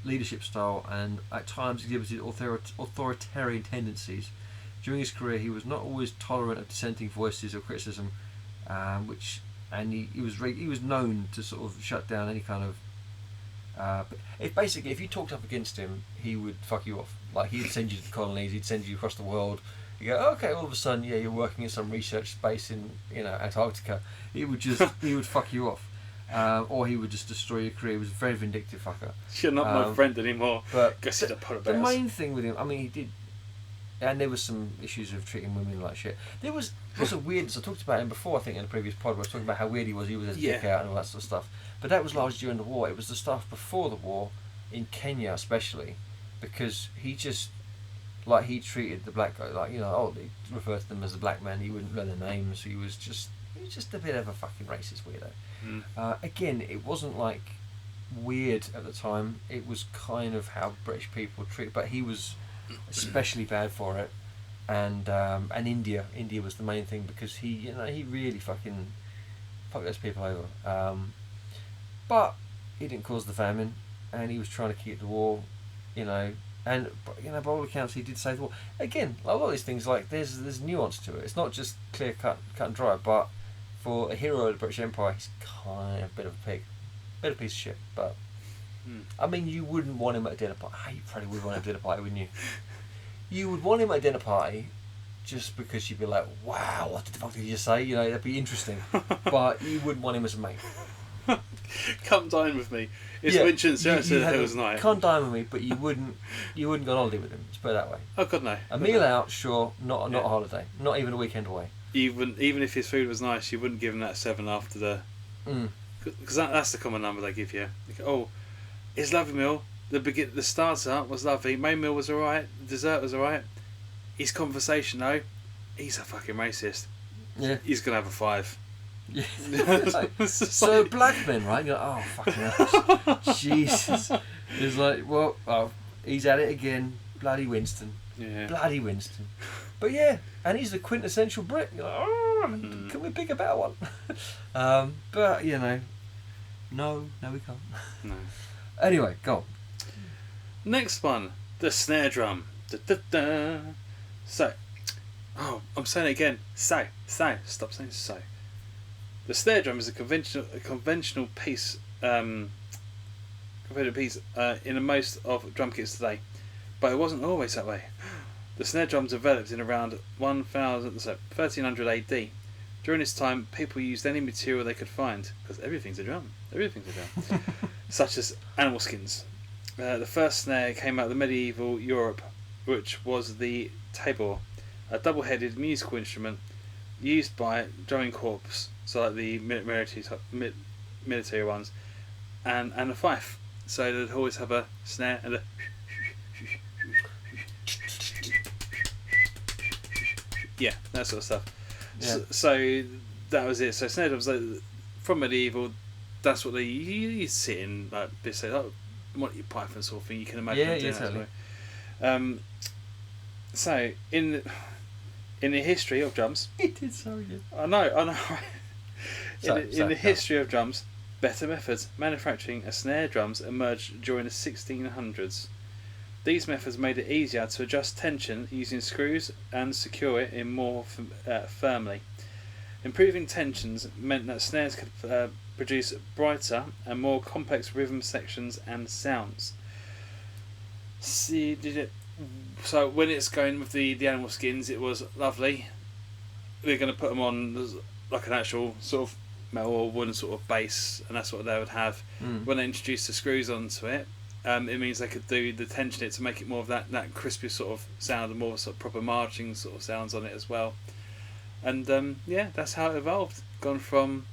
leadership style and at times exhibited authoritarian tendencies. During his career, he was not always tolerant of dissenting voices or criticism, he was known to sort of shut down any kind of. But if you talked up against him, he would fuck you off. Like he'd send you to the colonies, he'd send you across the world. You go, okay, all of a sudden, you're working at some research space in Antarctica. He would fuck you off. Or he would just destroy your career. He was a very vindictive fucker.
You're not my friend anymore.
But
the
main thing with him, I mean, he did, and there was some issues of treating women like shit. There was also weirdness. I talked about him before, I think, in the previous pod, where I was talking about how weird he was. He was a dick out and all that sort of stuff. But that was largely during the war. It was the stuff before the war, in Kenya especially, because he just, he treated the black guy he referred to them as the black man. He wouldn't learn their names. He was just a bit of a fucking racist weirdo. Again, it wasn't weird at the time. It was kind of how British people treat, but he was especially bad for it. And India was the main thing because he really fucking fucked those people over. But he didn't cause the famine, and he was trying to keep the war, and by all accounts he did save the war. Again, a lot of these things there's nuance to it. It's not just clear cut and dry, but for a hero of the British Empire, he's kind of a bit of a pig. Bit of a piece of shit, but... I mean, you wouldn't want him at a dinner party. You probably would want him at a dinner party, wouldn't you? You would want him at a dinner party just because you'd be like, wow, what the fuck did you say? That'd be interesting. But you wouldn't want him as a mate.
Come dine with me. It's Winston Churchill Hills night.
Come dine with me, but you wouldn't go on holiday with him. Let's put it that way.
Oh, God, no.
A meal out, sure, not a holiday. Not even a weekend away.
Even if his food was nice, you wouldn't give him that 7 after the... Because that's the common number they give you. It's a lovely meal. The starter was lovely. Main meal was alright. The dessert was alright. His conversation, though, he's a fucking racist.
Yeah.
He's going to have a 5.
Yeah. So black men, right? You're like, oh, fucking hell. Jesus. It's he's at it again. Bloody Winston.
Yeah.
Bloody Winston. But yeah, and he's the quintessential Brit. You're like, can we pick a better one? But no, we can't.
No.
Anyway, go on.
Next one, the snare drum. Da, da, da. So, I'm saying it again. Stop saying so. The snare drum is a conventional piece, in most of drum kits today, but it wasn't always that way. The snare drum developed in around 1300 AD. During this time, people used any material they could find, because everything's a drum, such as animal skins. The first snare came out of the medieval Europe, which was the tabor, a double-headed musical instrument used by drumming corps, so like the military ones, and a fife. So they'd always have a snare and a... Yeah, that sort of stuff. Yeah. So that was it. So snare drums, from medieval, that's what you sit in, this Monty Python sort of thing. You can imagine.
Yeah, totally.
So in the history of drums,
it did so good.
I know. In the history of drums, better methods manufacturing a snare drums emerged during the 1600s. These methods made it easier to adjust tension using screws and secure it in more firmly. Improving tensions meant that snares could produce brighter and more complex rhythm sections and sounds. See, did it? So when it's going with the animal skins, it was lovely. They're going to put them on like an actual sort of metal or wooden sort of base, and that's what they would have. When they introduced the screws onto it, it means they could do the tension it to make it more of that crispy sort of sound and more sort of proper marching sort of sounds on it as well. And yeah, that's how it evolved. Gone from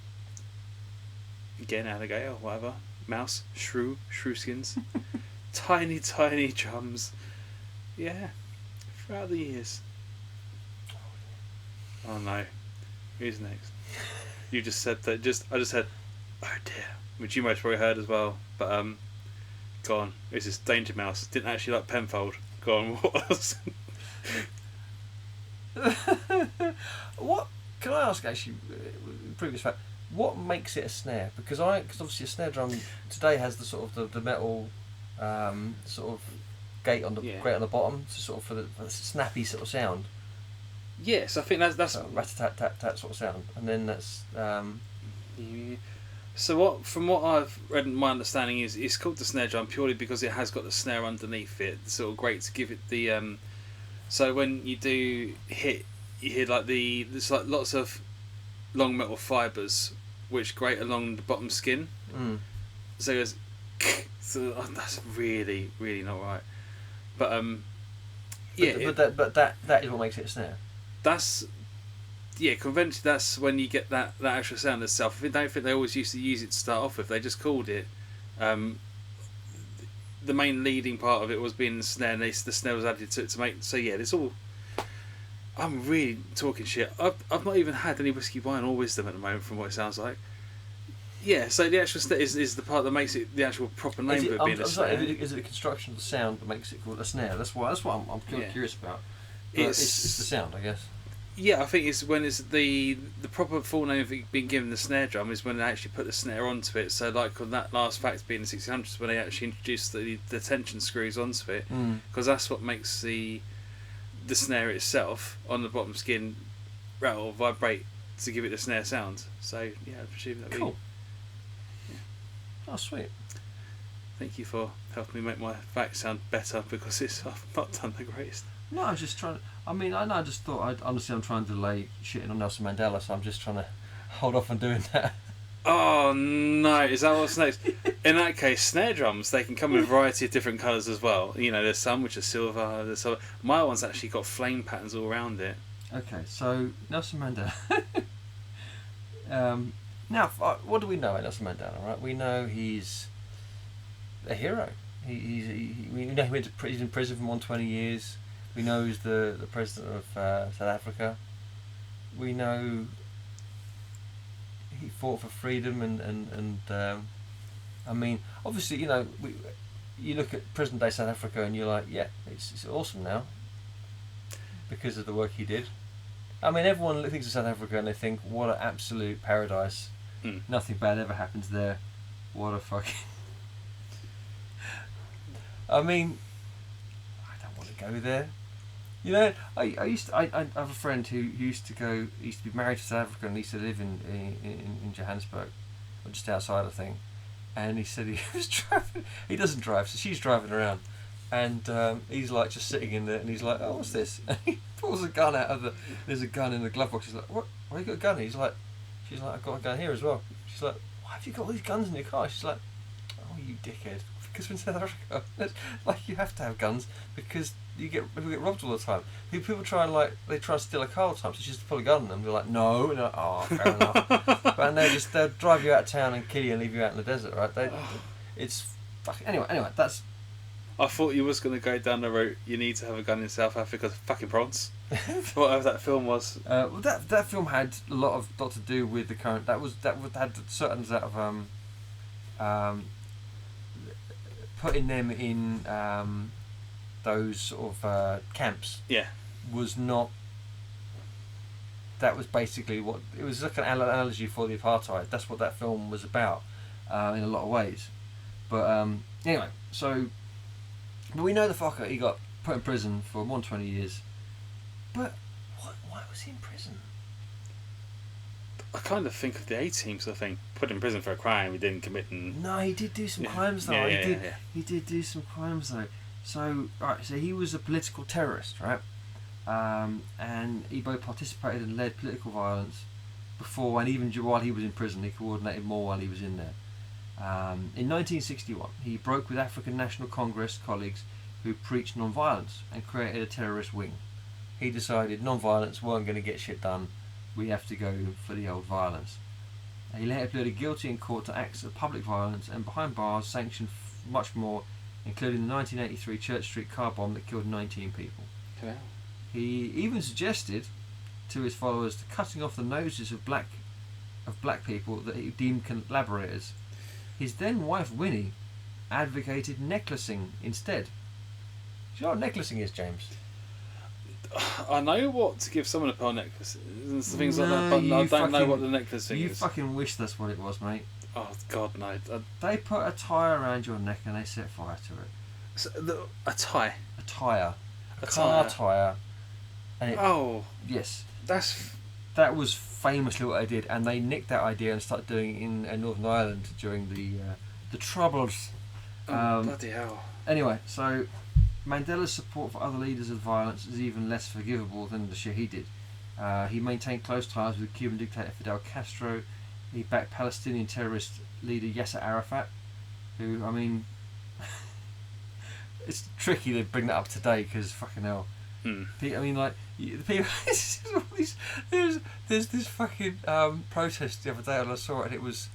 again alligator, whatever, mouse, shrew skins, tiny drums. Yeah, throughout the years. Oh no, who's next? You just said that. I just said, oh dear, which you most probably heard as well. But go on. This is Danger Mouse. Didn't actually like Penfold. Go on. What else?
What can I ask? Actually, previous fact. What makes it a snare? Because obviously a snare drum today has the sort of the metal sort of gate on the grate on the bottom, so sort of for the snappy sort of sound.
Yes, I think that's
rat-a-tat-tat-tat sort of sound, and then that's.
So from what I've read, my understanding is it's called the snare drum purely because it has got the snare underneath it, sort of great to give it the. So when you do hit, you hear like there's like lots of long metal fibres which grate along the bottom skin. So it goes. So that's really not right, but yeah.
But that is what makes it a snare.
That's conventionally that's when you get that actual sound itself. I don't think they always used to use it to start off with. They just called it. The main leading part of it was being the snare, and the snare was added to it to make. So yeah, it's all. I'm really talking shit. I've not even had any whiskey, wine, or wisdom at the moment, from what it sounds like. Yeah, so the actual snare is the part that makes it the actual proper name of it being a snare.
Is it the construction of the sound that makes it called a snare? That's what I'm curious about. It's the sound, I guess.
Yeah, I think it's when it's the proper full name of it being given the snare drum is when they actually put the snare onto it. So like on that last fact being the 1600s when they actually introduced the tension screws onto it, because that's what makes the snare itself on the bottom skin rattle or vibrate to give it the snare sound. So yeah, I presume that
cool. Oh sweet.
Thank you for helping me make my facts sound better because I've not done the greatest.
No, I'm just trying. I just thought. Honestly, I'm trying to delay shitting on Nelson Mandela, so I'm just trying to hold off on doing that.
Oh no! Is that what's next? In that case, snare drums they can come in a variety of different colours as well. You know, there's some which are silver. My one's actually got flame patterns all around it.
Okay, so Nelson Mandela. Now, what do we know about Nelson Mandela? Right, we know he's a hero. We know he's in prison for more than 20 years. We know he's the president of South Africa. We know he fought for freedom and I mean, obviously, you know, you look at present day South Africa and you're like, yeah, it's awesome now because of the work he did. I mean, everyone thinks of South Africa and they think, what an absolute paradise. Nothing bad ever happens there. What a fucking... I mean, I don't want to go there. You know, I have a friend who used to be married to South Africa and he used to live in Johannesburg, or just outside, I think. And he said he was driving. He doesn't drive, so she's driving around, and he's like just sitting in there, and he's like, "Oh, what's this?" And he pulls a gun out of there's a gun in the glove box. He's like, "What? Why you got a gun?" She's like, "I've got a gun here as well." She's like, "Why have you got all these guns in your car?" She's like, "Oh, you dickhead." Because in South Africa, like you have to have guns because people get robbed all the time. People try and steal a car all the time, so you just pull a gun on them. They're like, no, and they're like, oh, fair enough. But they'll drive you out of town and kill you and leave you out in the desert, right? It's fucking anyway. That's.
I thought you was going to go down the route. You need to have a gun in South Africa. Fucking prawns. Whatever that film was.
Well, that film had a lot to do with the current. That had certain sort of putting them in those sort of camps was not. That was basically what it was, like an analogy for the apartheid. That's what that film was about in a lot of ways. But anyway, but we know the fucker, he got put in prison for more than 20 years. But why was he in prison?
I kind of think of the A-Team sort of thing. Put in prison for a crime he didn't commit. And
no, he did do some crimes though. He did do some crimes though. So he was a political terrorist, right? And he both participated and led political violence before and even while he was in prison. He coordinated more while he was in there. In 1961, he broke with African National Congress colleagues who preached non-violence and created a terrorist wing. He decided non-violence weren't going to get shit done. We have to go for the old violence. He later pleaded guilty in court to acts of public violence and behind bars sanctioned much more, including the 1983 Church Street car bomb that killed 19 people.
Yeah.
He even suggested to his followers the cutting off the noses of black people that he deemed collaborators. His then wife Winnie advocated necklacing instead. Do you know what necklacing is, James?
I know what to give someone a pearl necklace and things like that, but I don't know what the necklace thing is.
You fucking wish that's what it was, mate.
Oh God, no!
They put a tie around your neck and they set fire to it.
So a tie.
A car tyre. And yes, that was famously what they did, and they nicked that idea and started doing it in Northern Ireland during the Troubles.
Bloody hell!
Anyway, so Mandela's support for other leaders of violence is even less forgivable than the shit he did. He maintained close ties with Cuban dictator Fidel Castro. He backed Palestinian terrorist leader Yasser Arafat, who, I mean, it's tricky to bring that up today because fucking hell. I mean, like, the people. there's this fucking protest the other day, and I saw it, and it was,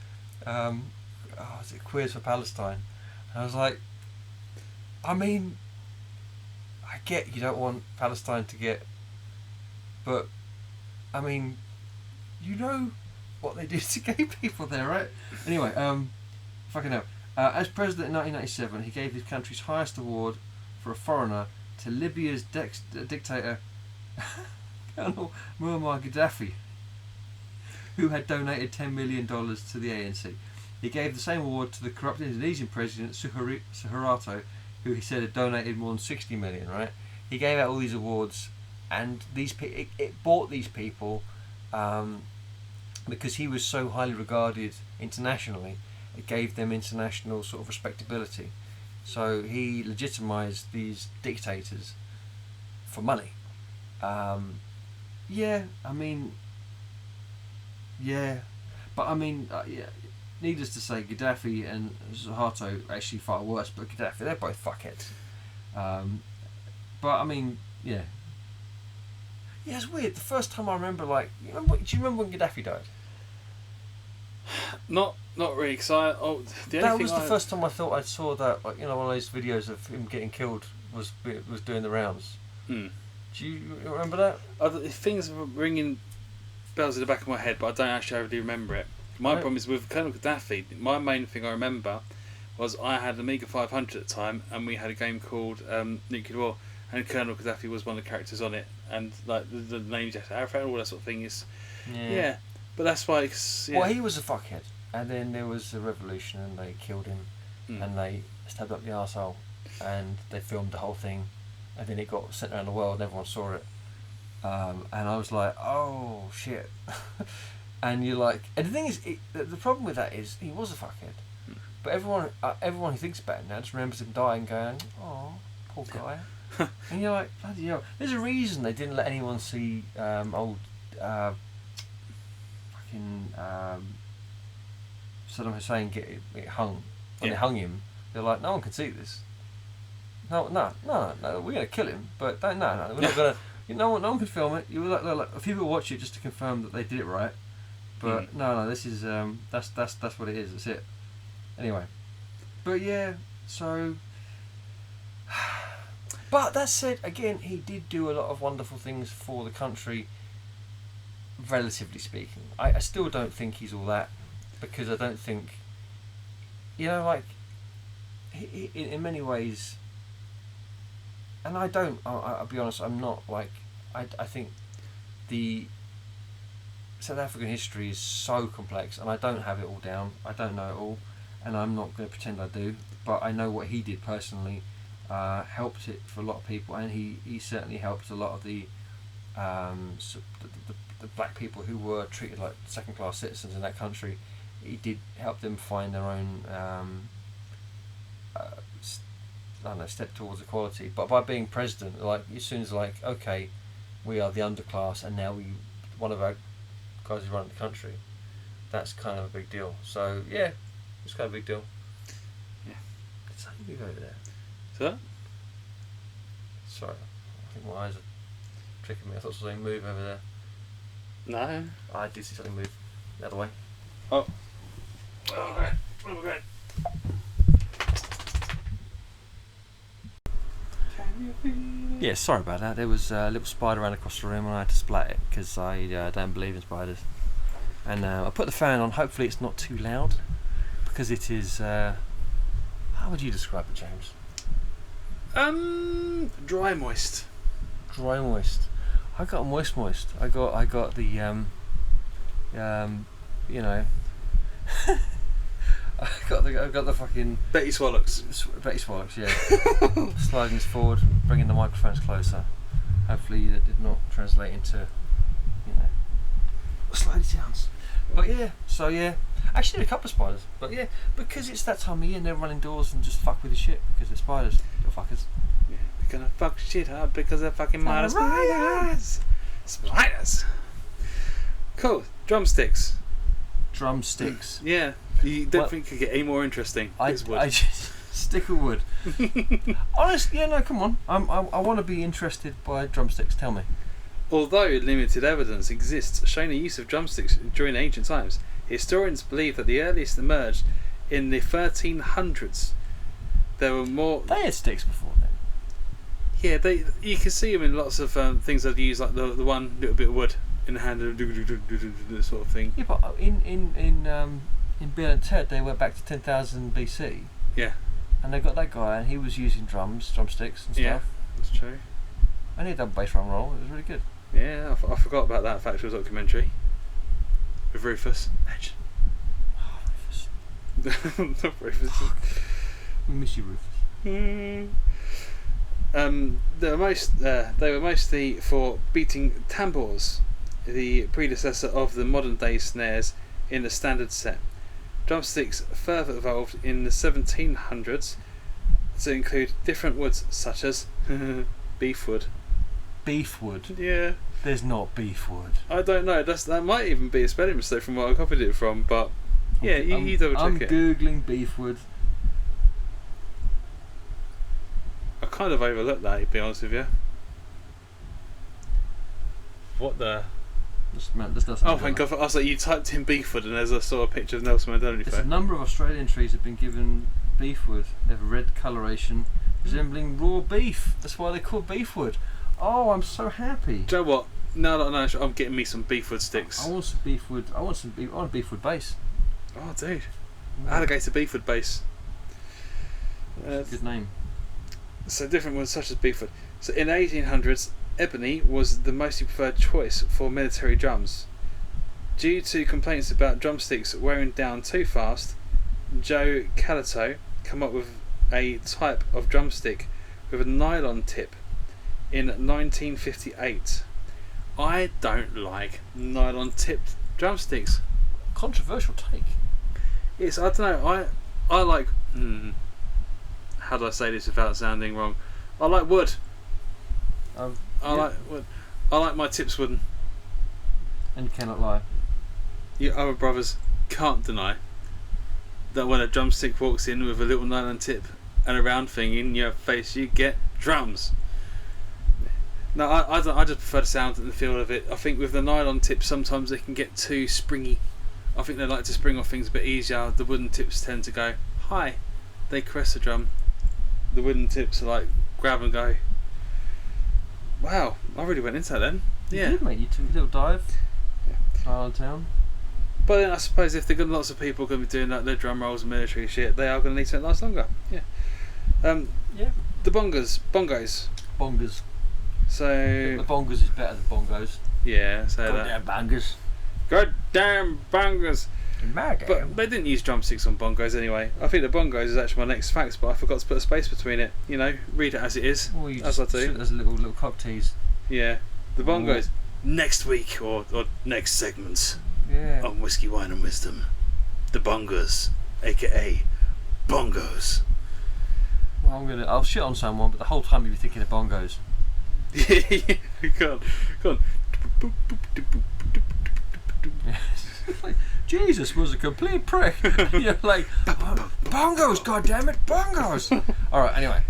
was it Queers for Palestine? And I was like, I mean, I get you don't want Palestine to get, but I mean, you know what they did to gay people there, right? Anyway, fucking hell. As president in 1997, he gave his country's highest award for a foreigner to Libya's dictator, Colonel Muammar Gaddafi, who had donated $10 million to the ANC. He gave the same award to the corrupt Indonesian president Suharto, who he said had donated more than 60 million, right? He gave out all these awards, and it bought these people, because he was so highly regarded internationally, it gave them international sort of respectability. So he legitimised these dictators for money. Needless to say, Gaddafi and Suharto actually far worse, but Gaddafi, they're both fuckheads. Yeah, it's weird. The first time I remember, do you remember when Gaddafi died?
Not really, because
that was the first time I thought I saw that, one of those videos of him getting killed was doing the rounds. Do you remember that?
Things are ringing bells in the back of my head, but I don't actually really remember it. My problem is with Colonel Gaddafi. My main thing I remember was I had an Amiga 500 at the time, and we had a game called Nuclear War, and Colonel Gaddafi was one of the characters on it, and like the names Yasser Arafat, all that sort of thing is. Yeah. But that's why.
Well, he was a fuckhead, and then there was a revolution, and they killed him, and they stabbed up the arsehole, and they filmed the whole thing, and then it got sent around the world, and everyone saw it, and I was like, oh shit, and you're like, and the thing is, the problem with that is he was a fuckhead, but everyone who thinks about him now just remembers him dying, going, oh, poor guy, and you're like, bloody hell, there's a reason they didn't let anyone see old. Saddam Hussein get it hung. When they hung him, they're like, no one can see this. No, we're gonna kill him, but we're not gonna. No one can film it. You like a few people watch it just to confirm that they did it right, but no, this is that's what it is. That's it. Anyway, but yeah, so. But that said, again, he did do a lot of wonderful things for the country. Relatively speaking, I still don't think he's all that, because I don't think, he, in many ways, and I'll be honest, I'm not like, I think the South African history is so complex, and I don't have it all down, I don't know it all, and I'm not going to pretend I do, but I know what he did personally, helped it for a lot of people, and he certainly helped a lot of the black people who were treated like second-class citizens in that country. He did help them find their own I don't know, step towards equality. But by being president, like as soon as like, okay, we are the underclass, and now one of our guys who run the country, that's kind of a big deal. So yeah, it's kind of a big deal.
Yeah.
Did something move over there?
So?
Sorry, I think my eyes are tricking me. I thought something move over there.
No.
I did see something move the other way.
Oh. Oh god. Oh god.
Yeah, sorry about that. There was a little spider ran across the room and I had to splat it because I don't believe in spiders. And I put the fan on. Hopefully it's not too loud because it is. How would you describe it, James?
Dry moist.
Dry moist. I got moist. I got the you know. I got the fucking
Betty Swallocks.
Betty Swallocks, yeah. Sliding this forward, bringing the microphones closer. Hopefully that did not translate into, slidey sounds. But yeah, so yeah. Actually, a couple of spiders. But yeah, because it's that time of year and they're running doors and just fuck with the shit because they're spiders. Little fuckers.
Yeah, they're gonna fuck shit up because they're fucking spiders. Spiders. Cool. Drumsticks.
Drumsticks.
Yeah. You don't think it could get any more interesting?
I just stick of wood. Honestly, yeah, no, come on. I want to be interested by drumsticks. Tell me.
Although limited evidence exists showing the use of drumsticks during ancient times, historians believe that the earliest emerged in the 1300s. There were more.
They had sticks before then.
Yeah, you can see them in lots of things that use, like the one little bit of wood in the hand, sort of thing.
Yeah, but in Bill and Ted, they went back to 10,000 BC.
Yeah.
And they got that guy, and he was using drumsticks and stuff.
Yeah, that's true.
And he had done bass drum roll. It was really good.
Yeah, I forgot about that factual documentary with Rufus.
Legend. Oh, Rufus.
Not Rufus.
We miss you, Rufus.
They were mostly for beating tambours, the predecessor of the modern day snares in the standard set. Drumsticks further evolved in the 1700s to include different woods such as beefwood.
Beefwood?
Yeah.
There's not beefwood.
I don't know. That might even be a spelling mistake from what I copied it from, but yeah, you double check it.
I'm googling beefwood.
I kind of overlooked that, to be honest with you. What the? Oh, thank God. I was like, you typed in beefwood and there's a picture of Nelson Mandela.
There's a number of Australian trees have been given beefwood. They have a red coloration resembling raw beef. That's why they're called beefwood. Oh, I'm so happy.
Do you know what? No, I'm getting me some beefwood sticks.
I want some beefwood. I want a beefwood base.
Oh, dude. Alligator beefwood base.
Good name.
So different ones such as beefwood. So in the 1800s, ebony was the most preferred choice for military drums. Due to complaints about drumsticks wearing down too fast, Joe Calato came up with a type of drumstick with a nylon tip in 1958. I don't like nylon tipped drumsticks.
Controversial take.
It's, I don't know, I like, how do I say this without sounding wrong? I like wood. I like wood. I like my tips wooden.
And you cannot lie.
You other brothers can't deny that when a drumstick walks in with a little nylon tip and a round thing in your face, you get drums. No, I just prefer the sound and the feel of it. I think with the nylon tips, sometimes they can get too springy. I think they like to spring off things a bit easier. The wooden tips tend to go high. They caress the drum. The wooden tips are like grab and go. Wow, I really went into that then.
You did, mate. You took a little dive.
Yeah.
Around town.
But then I suppose if they've got lots of people going to be doing like their drum rolls and military shit, they are going to need to make it last longer. Yeah.
Yeah.
The bongos.
Bongos.
So
the bongos is better than bongos.
yeah, say
Goddamn bongos.
Goddamn bongos. But they didn't use drumsticks on bongos anyway. I think the bongos is actually my next facts, but I forgot to put a space between it. You know, read it as it is.
Well, you
as I do.
There's little cock tease.
Yeah. The bongos. Next week or next segment
Yeah.
on Whiskey, Wine and Wisdom. The bongos, aka bongos.
I'll shit on someone, but the whole time you'll be thinking of bongos.
Go on.
Like, Jesus was a complete prick. You're like, bongos, goddammit, bongos. Alright, anyway.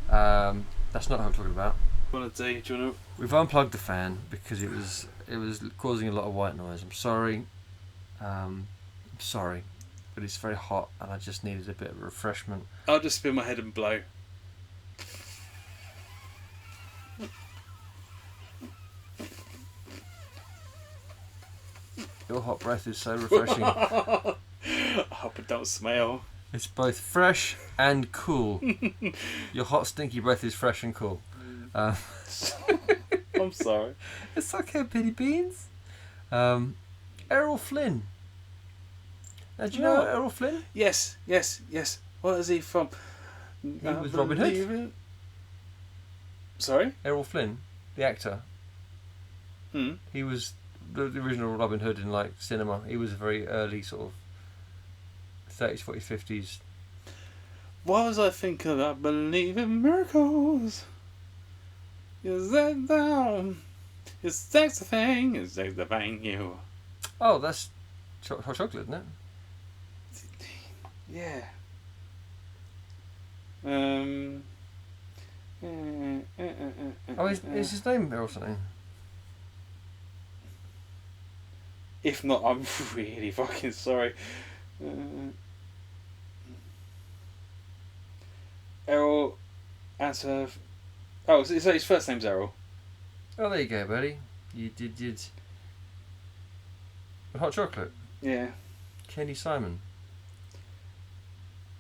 That's not what I'm talking about. We've unplugged the fan because it was causing a lot of white noise. I'm sorry. Sorry. But it's very hot and I just needed a bit of refreshment.
I'll just spin my head and blow.
Your hot breath is so refreshing.
I hope it don't smell.
It's both fresh and cool. Your hot, stinky breath is fresh and cool.
I'm sorry.
It's okay, Pity Beans. Errol Flynn. Now, do you know Errol Flynn?
Yes. What is he from?
He was Robin Hood.
Sorry?
Errol Flynn, the actor. He was the original Robin Hood in like cinema. He was a very early sort of 30s, 40s, 50s.
What was I thinking? I believe in miracles. Is that down? It's sex the thing. It's sex the bang you.
Oh, that's hot chocolate, isn't it?
Yeah.
Oh, is his name Errol something?
If not, I'm really fucking sorry. Errol Answer. Oh, so his first name's Errol.
Oh, there you go, buddy. You did. Hot chocolate.
Yeah.
Kenny Simon.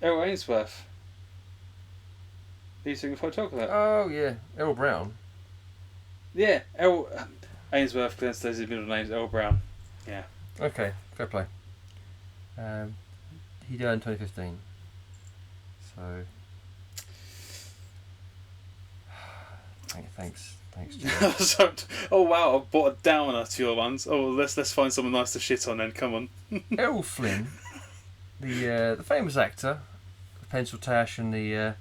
Errol Ainsworth. He's singing hot chocolate.
Oh yeah, Errol Brown.
Yeah, Errol Ainsworth. Glenn says his middle name's Errol Brown. Yeah.
Okay, fair play. He died in 2015. So. Thanks, Joe.
Oh wow, I've brought a downer to your ones. Oh, let's find someone nice to shit on then. Come on.
Errol Flynn, the famous actor, the pencil tash and the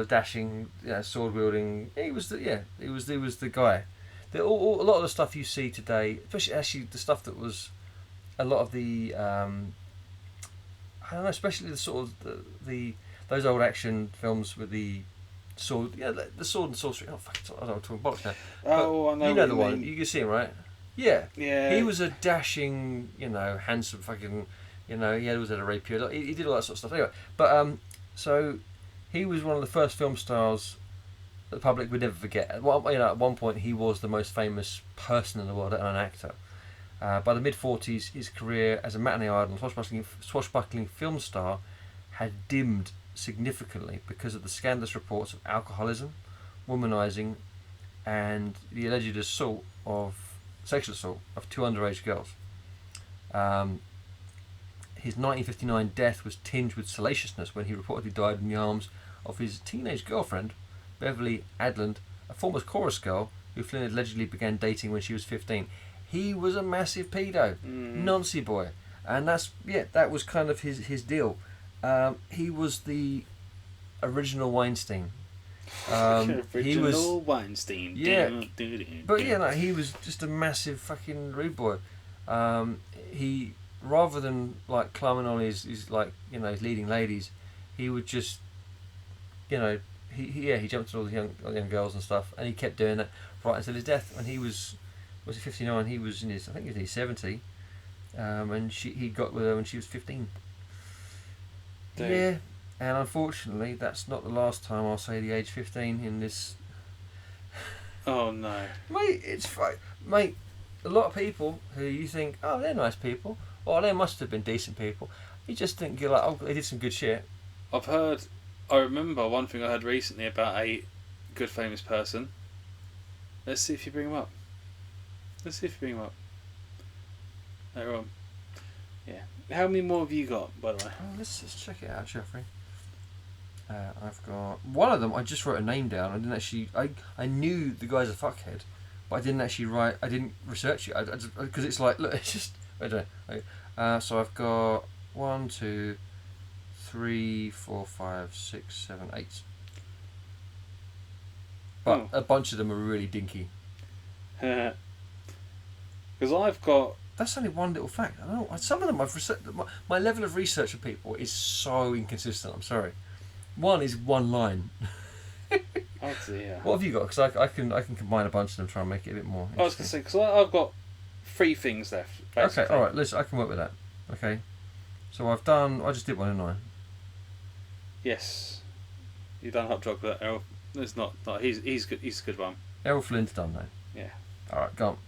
dashing, sword wielding. He was the guy. A lot of the stuff you see today, especially actually the stuff that was a lot of the I don't know, especially the sort of those old action films with the sword, the sword and sorcery. Oh fuck, I don't know, I'm talking bollocks now.
Oh, I know.
You know
what
the
you
one.
mean.
You can see him, right? Yeah.
Yeah.
He was a dashing, handsome fucking, he was at a rapier. He did all that sort of stuff. Anyway, but so he was one of the first film stars that the public would never forget. At one point, he was the most famous person in the world and an actor. By the mid-40s, his career as a matinee idol and swashbuckling film star had dimmed significantly because of the scandalous reports of alcoholism, womanising, and the alleged sexual assault of two underage girls. His 1959 death was tinged with salaciousness when he reportedly died in the arms of his teenage girlfriend, Beverly Adland, a former chorus girl who Flynn allegedly began dating when she was 15. He was a massive pedo, Nancy boy, and that was kind of his deal. He was the original Weinstein.
Weinstein.
Yeah, but he was just a massive fucking rude boy. He, rather than like climbing on his his leading ladies, he would just, he jumped at all the young girls and stuff, and he kept doing that right until his death. When he was he 59? He was in his, I think he was in his 70, and he got with her when she was 15. Dang. Yeah, and unfortunately, that's not the last time I'll say the age 15 in this.
Oh no,
mate, it's fine, mate. A lot of people who you think, oh, they're nice people, or they must have been decent people. You just think you're like, oh, they did some good shit.
I remember one thing I heard recently about a good famous person. Let's see if you bring him up. Later on. Yeah. How many more have you got, by the way?
Oh, let's check it out, Jeffrey. I've got one of them. I just wrote a name down. I didn't actually. I knew the guy's a fuckhead, but I didn't actually write. I didn't research it. I just, because it's like, look, it's just. I don't know. So I've got 1, 2, 3, 4, 5, 6, 7, 8. but a bunch of them are really dinky.
Because I've got...
That's only one little fact. I don't know. Some of them my level of research of people is so inconsistent. I'm sorry. One is one line.
Oh dear.
What have you got? Because I can combine a bunch of them, try and make it a bit more.
I was going to say, because I've got 3 things left. Basically.
Okay, all right. Listen, I can work with that. Okay. So I just did one, didn't I?
Yes. You've done hot chocolate, Errol. It's not. He's good. He's a good one.
Errol Flynn's done though.
Yeah.
All right, go on.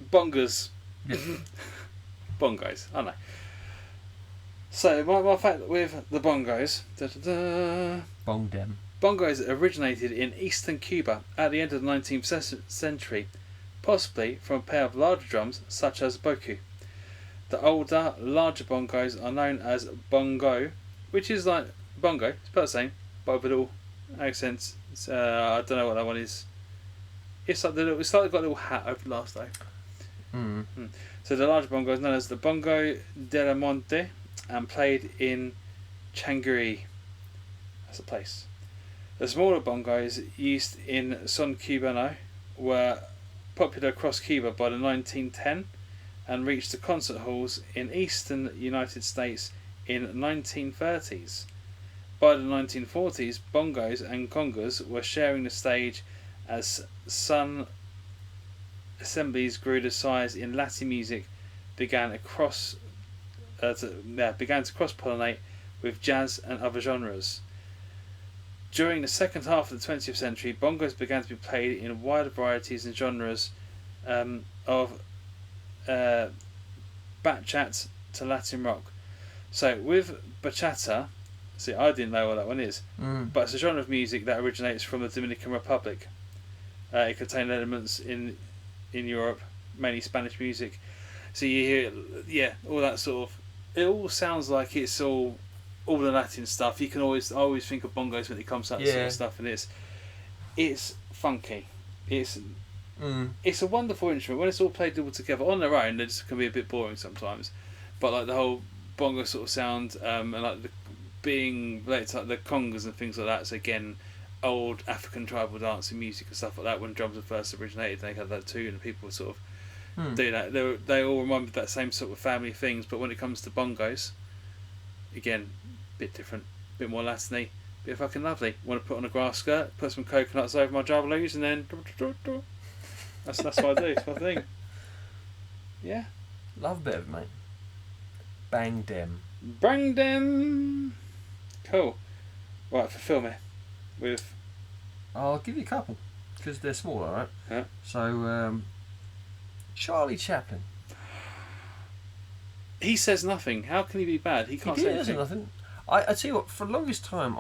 Bongos.
Yeah.
Bongos. I know. So my fact with the bongos.
Bong dem.
Bongos originated in eastern Cuba at the end of the 19th century, possibly from a pair of larger drums such as boku. The older, larger bongos are known as bongo, which is like bongo. It's about the same, but with a little accent. I don't know what that one is. It's like it's like they've got a little hat over the last though. So the larger bongo is known as the bongo de la Monte and played in Changuery. That's a place. The smaller bongos used in son cubano were popular across Cuba by the 1910 and reached the concert halls in eastern United States in 1930s. By the 1940s, bongos and congas were sharing the stage as son assemblies grew to size in Latin music began to cross-pollinate with jazz and other genres. During the second half of the 20th century, bongos began to be played in wider varieties and genres of bachata to Latin rock. So with bachata, see, I didn't know what that one is, but it's a genre of music that originates from the Dominican Republic. It contained elements in Europe, mainly Spanish music. So you hear, all that sort of. It all sounds like it's all the Latin stuff. I always think of bongos when it comes to that sort of stuff, and it's funky. It's a wonderful instrument when it's all played all together on their own. They just can be a bit boring sometimes, but like the whole bongo sort of sound, and like being related to like the congas and things like that. So again, old African tribal dancing music and stuff like that. When drums were first originated, they had that too, and people sort of do that. They all remember that same sort of family things. But when it comes to bongos, again, bit different, bit more Latin-y, bit fucking lovely. Want to put on a grass skirt, put some coconuts over my jabaloos, and then that's what I do. It's my thing. Yeah,
love a bit of it, mate. Bang dem.
Bang dem. Cool. Right, fulfill me with.
I'll give you a couple because they're small, all right.
Yeah.
So, Charlie Chaplin. He
says nothing. How can he be bad? He can't say anything.
Nothing. I tell you what. For the longest time,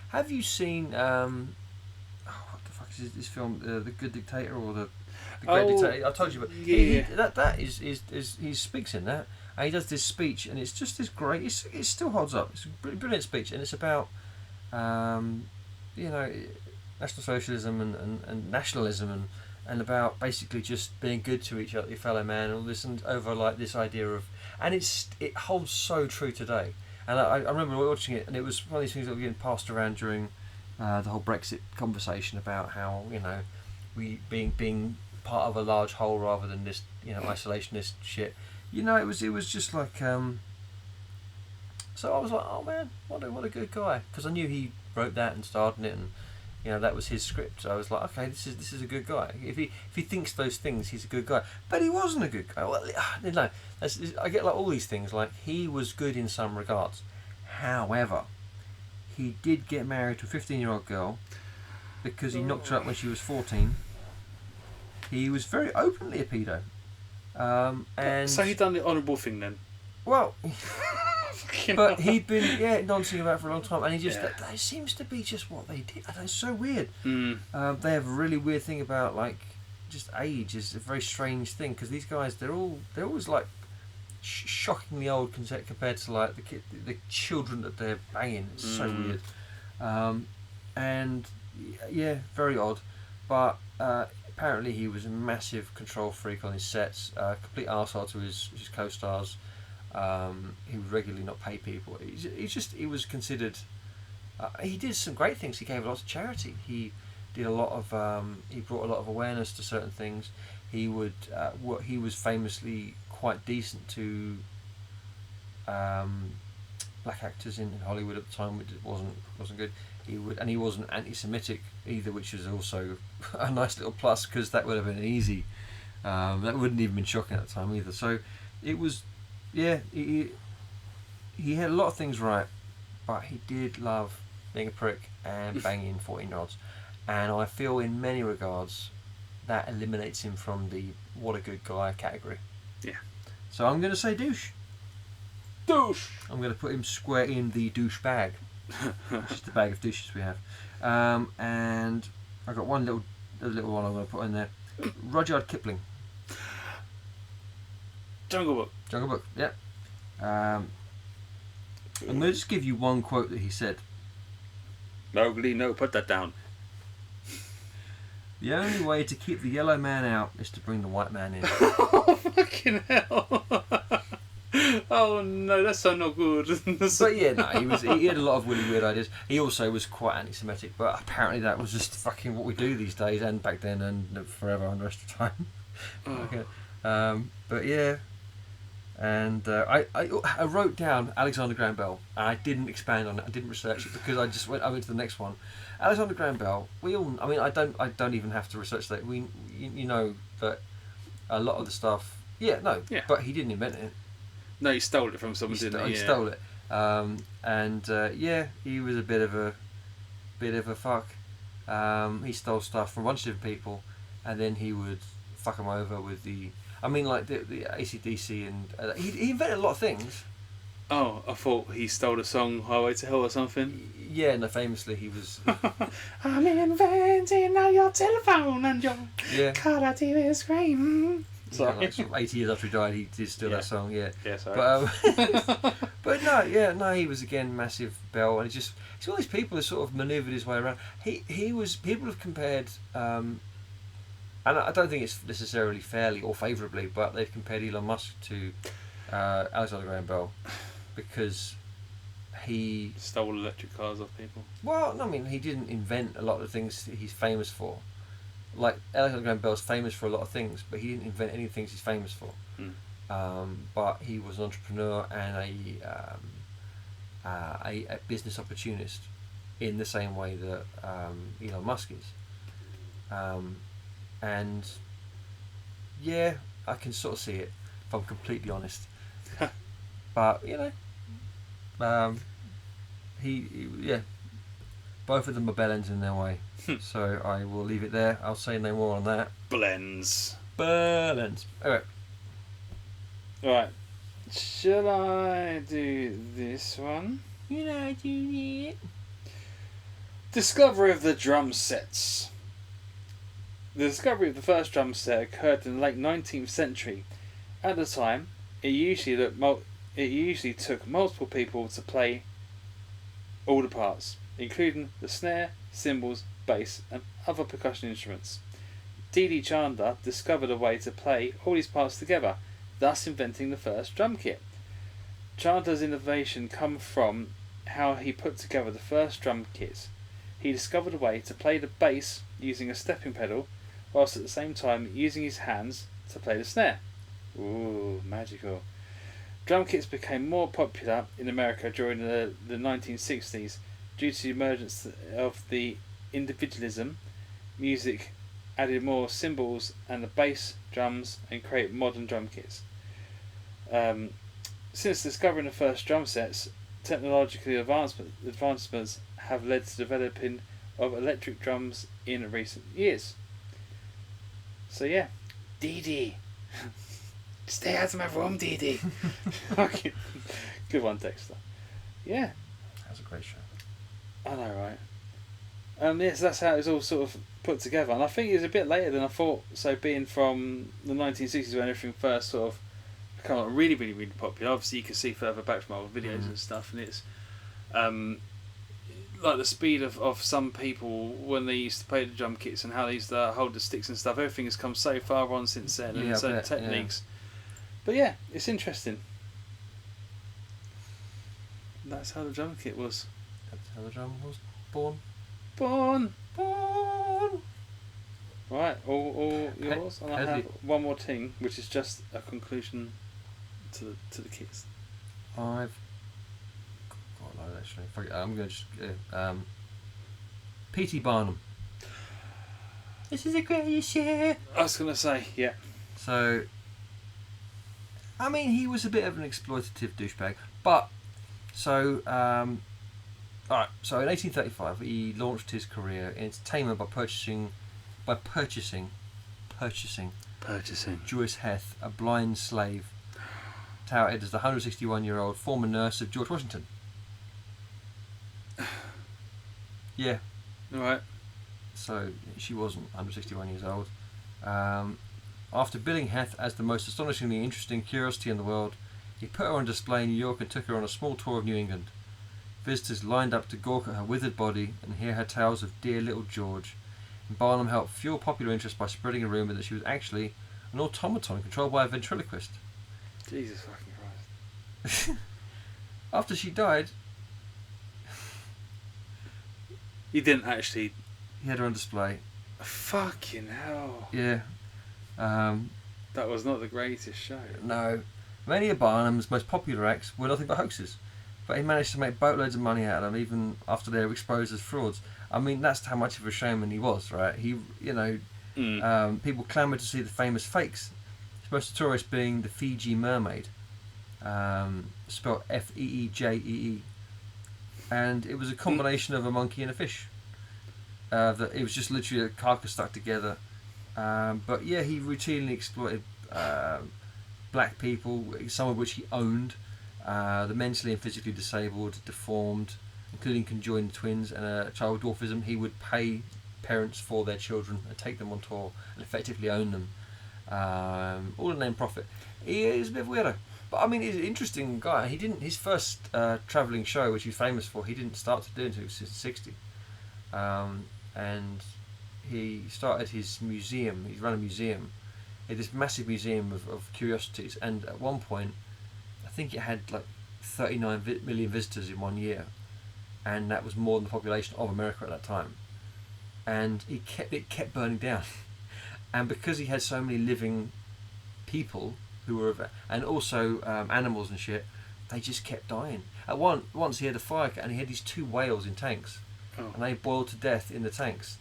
have you seen what the fuck is this film? The Good Dictator or the Great Dictator? I told you, but that is he speaks in that, and he does this speech, and it's just this great. It still holds up. It's a brilliant speech, and it's about National Socialism and nationalism and about basically just being good to each other, your fellow man, and all this, and over like this idea of, and it holds so true today. And I remember watching it, and it was one of these things that were getting passed around during the whole Brexit conversation about how we being part of a large whole rather than this isolationist shit. It was just like so I was like, oh man, what a good guy, because I knew he wrote that and starred in it, and that was his script. So I was like, okay, this is a good guy. If he thinks those things, he's a good guy. But he wasn't a good guy. Well, I get like all these things. Like, he was good in some regards. However, he did get married to a 15-year-old girl because he knocked her up when she was 14. He was very openly a pedo. And
so he done the honourable thing then.
Well. But he'd been nonsense about it for a long time, and he just that seems to be just what they did. It's so weird. They have a really weird thing about like just age is a very strange thing, because these guys they're always like shockingly old compared to like the children that they're banging. It's so weird, and very odd. But apparently he was a massive control freak on his sets, complete arsehole to his co-stars. He would regularly not pay people. He was considered He did some great things. He gave a lot to charity. He did a lot of. He brought a lot of awareness to certain things. He would. He was famously quite decent to black actors in Hollywood at the time, which wasn't good. He wasn't anti-Semitic either, which was also a nice little plus, because that would have been easy. That wouldn't even been shocking at the time either. So it was, yeah. He had a lot of things right, but he did love being a prick and banging 14-year-olds, and I feel in many regards that eliminates him from the what a good guy category.
Yeah.
So I'm going to say douche.
Douche!
I'm going to put him square in the douche bag, which is the bag of douches we have. And I've got one little one I'm going to put in there. Rudyard Kipling.
Jungle Book.
Jungle Book, yeah. I'm going to just give you one quote that he said.
Mowgli, no, put that down.
The only way to keep the yellow man out is to bring the white man in.
Oh, fucking hell. Oh no, that's so not good.
But yeah, no, he had a lot of really weird ideas. He also was quite anti-Semitic, but apparently that was just fucking what we do these days, and back then, and forever, and the rest of the time. Okay. But yeah, and I wrote down Alexander Graham Bell, and I didn't expand on it. I didn't research it because I went to the next one. Alexander Graham Bell. I don't even have to research that. You know that a lot of the stuff. Yeah, no. Yeah. But he didn't invent it.
No, he stole it from someone, didn't he?
He stole it. Yeah, he was a bit of a fuck. He stole stuff from a bunch of different people, and then he would fuck them over with the AC/DC, and he invented a lot of things.
Oh, I thought he stole the song Highway to Hell or something.
Yeah, no, famously he was...
I'm inventing now your telephone and your colour TV screen. Sorry.
Yeah, like sort of 80 years after he died, he did steal that song, yeah.
Yeah, sorry.
But no, he was again massive Bell, and it's all these people who sort of manoeuvred his way around. People have compared, and I don't think it's necessarily fairly or favourably, but they've compared Elon Musk to Alexander Graham Bell, because he
stole electric cars off people.
Well, no, I mean, he didn't invent a lot of the things he's famous for. Like, Alexander Graham Bell's famous for a lot of things, but he didn't invent any of the things he's famous for. But he was an entrepreneur and a business opportunist in the same way that Elon Musk is. And yeah, I can sort of see it, if I'm completely honest. But, you know, he both of them are bellends in their way. So I will leave it there. I'll say no more on that.
Blends.
Bellends. Alright.
Right. Shall I do this one?
You know, do it.
Discovery of the drum sets. The discovery of the first drum set occurred in the late 19th century. At the time, it usually took multiple people to play all the parts, including the snare, cymbals, bass, and other percussion instruments. D.D. Chandler discovered a way to play all these parts together, thus inventing the first drum kit. Chandler's innovation come from how he put together the first drum kits. He discovered a way to play the bass using a stepping pedal, whilst at the same time using his hands to play the snare. Ooh, magical. Drum kits became more popular in America during the 1960s due to the emergence of the individualism. Music added more cymbals and the bass, drums, and created modern drum kits. Since discovering the first drum sets, technological advancements have led to the developing of electric drums in recent years. So yeah, Dee. Stay out of my room, Dee. Okay. Good one, Dexter. Yeah.
That's a great show. I
know, right? Yes, that's how it was all sort of put together, and I think it was a bit later than I thought. So, being from the 1960s when everything first sort of became really, really, really popular. Obviously, you can see further back from old videos and stuff, and it's like the speed of some people when they used to play the drum kits and how they used to hold the sticks and stuff. Everything has come so far on since then, and so techniques. Yeah. But yeah, it's interesting. That's how the drum kit was.
How the drum was born.
Born.
Born.
Right, all yours, and I
Headley.
have one more thing, which is just a conclusion to the kids.
I've got a load actually. I'm going to just P.T. Barnum. This is the greatest year.
I was going to say, yeah.
So, I mean, he was a bit of an exploitative douchebag, but so alright. So in 1835, he launched his career in entertainment by purchasing Joyce Heth, a blind slave, touted as the 161-year-old former nurse of George Washington. Yeah.
Alright.
So she wasn't 161 years old. After billing Heth as the most astonishingly interesting curiosity in the world, he put her on display in New York and took her on a small tour of New England. Visitors lined up to gawk at her withered body and hear her tales of dear little George. And Barnum helped fuel popular interest by spreading a rumour that she was actually an automaton controlled by a ventriloquist.
Jesus fucking Christ.
After she died,
He didn't actually...
he had her on display.
Fucking hell.
Yeah.
That was not the greatest show.
No. Many of Barnum's most popular acts were nothing but hoaxes, but he managed to make boatloads of money out of them even after they were exposed as frauds. I mean, that's how much of a showman he was, right? He, people clamoured to see the famous fakes. His most notorious being the Fiji mermaid, spelled Feejee, and it was a combination of a monkey and a fish. That it was just literally a carcass stuck together. But yeah, he routinely exploited black people, some of which he owned, the mentally and physically disabled, deformed, including conjoined twins and a child with dwarfism. He would pay parents for their children and take them on tour and effectively own them, all in the name of profit. He is a bit of a weirdo, but I mean, he's an interesting guy. He didn't. His first travelling show, which he's famous for, he didn't start to do until he was 60, and he started his museum. He's run a museum. He had this massive museum of curiosities, and at one point, I think it had like 39 million visitors in 1 year, and that was more than the population of America at that time. And it kept burning down, and because he had so many living people who were, and also animals and shit, they just kept dying. At once he had a fire, and he had these 2 whales in tanks, and they boiled to death in the tanks.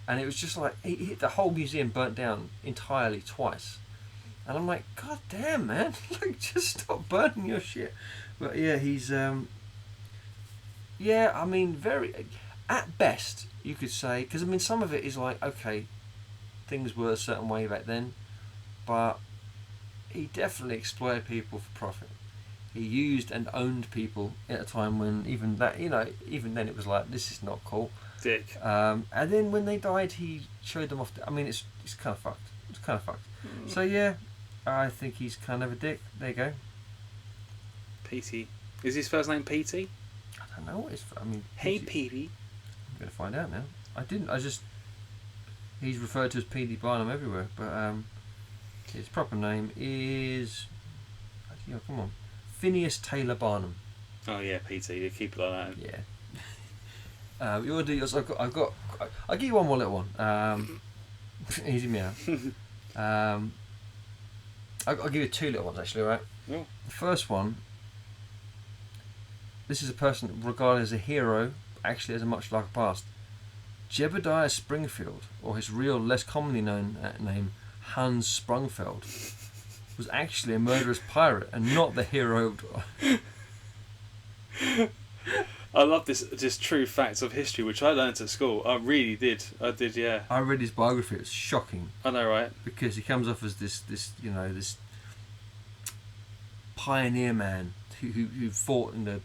And it was just like, the whole museum burnt down entirely twice. And I'm like, God damn, man. Like, just stop burning your shit. But yeah, he's, I mean, very, at best, you could say, because I mean, some of it is like, okay, things were a certain way back then, but he definitely exploited people for profit. He used and owned people at a time when even then it was like, this is not cool.
Dick.
And then when they died, he showed them off. I mean, it's kind of fucked. It's kind of fucked. So yeah, I think he's kind of a dick. There you go.
Petey. Is his first name Petey?
I don't know what his. I mean,
Hey Petey.
I'm gonna find out now. I didn't. I just. He's referred to as P.D. Barnum everywhere, but his proper name is. Come on, Phineas Taylor Barnum.
Oh yeah, Petey. You keep it like that.
Yeah. You want to do yours? I'll give you one more little one. Easy me out. I'll give you 2 little ones actually, right?
Yeah.
The first one. This is a person regarded as a hero, actually has a much darker past. Jebediah Springfield, or his real, less commonly known name, Hans Sprungfeld, was actually a murderous pirate and not the hero.
I love this true facts of history, which I learnt at school. I really did. I did, yeah.
I read his biography. It's shocking.
I know, right?
Because he comes off as this pioneer man who fought in the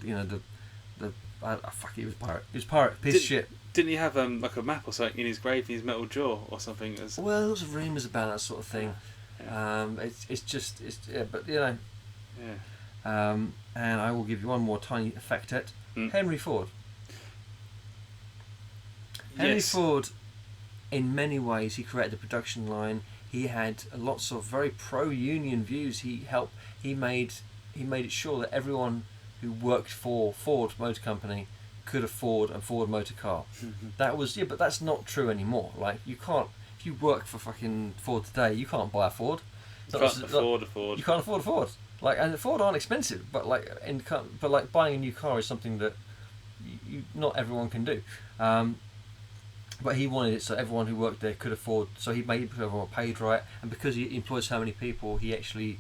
fuck, he was pirate. He was pirate. Piece of shit.
Didn't he have like a map or something in his grave in his metal jaw or something?
Well, there's rumours about that sort of thing.
Yeah.
But you know.
Yeah.
And I will give you one more tiny factet. Henry Ford. Henry Ford, in many ways, he created the production line. He had lots of very pro-union views. He made it sure that everyone who worked for Ford Motor Company could afford a Ford Motor Car. That was but that's not true anymore. Like you can't if you work for fucking Ford today, you can't buy a Ford.
You can't afford a Ford.
You can't afford a Ford. Like and Ford aren't expensive, but like buying a new car is something that you not everyone can do. But he wanted it so everyone who worked there could afford. So he made sure everyone paid right, and because he employed so many people, he actually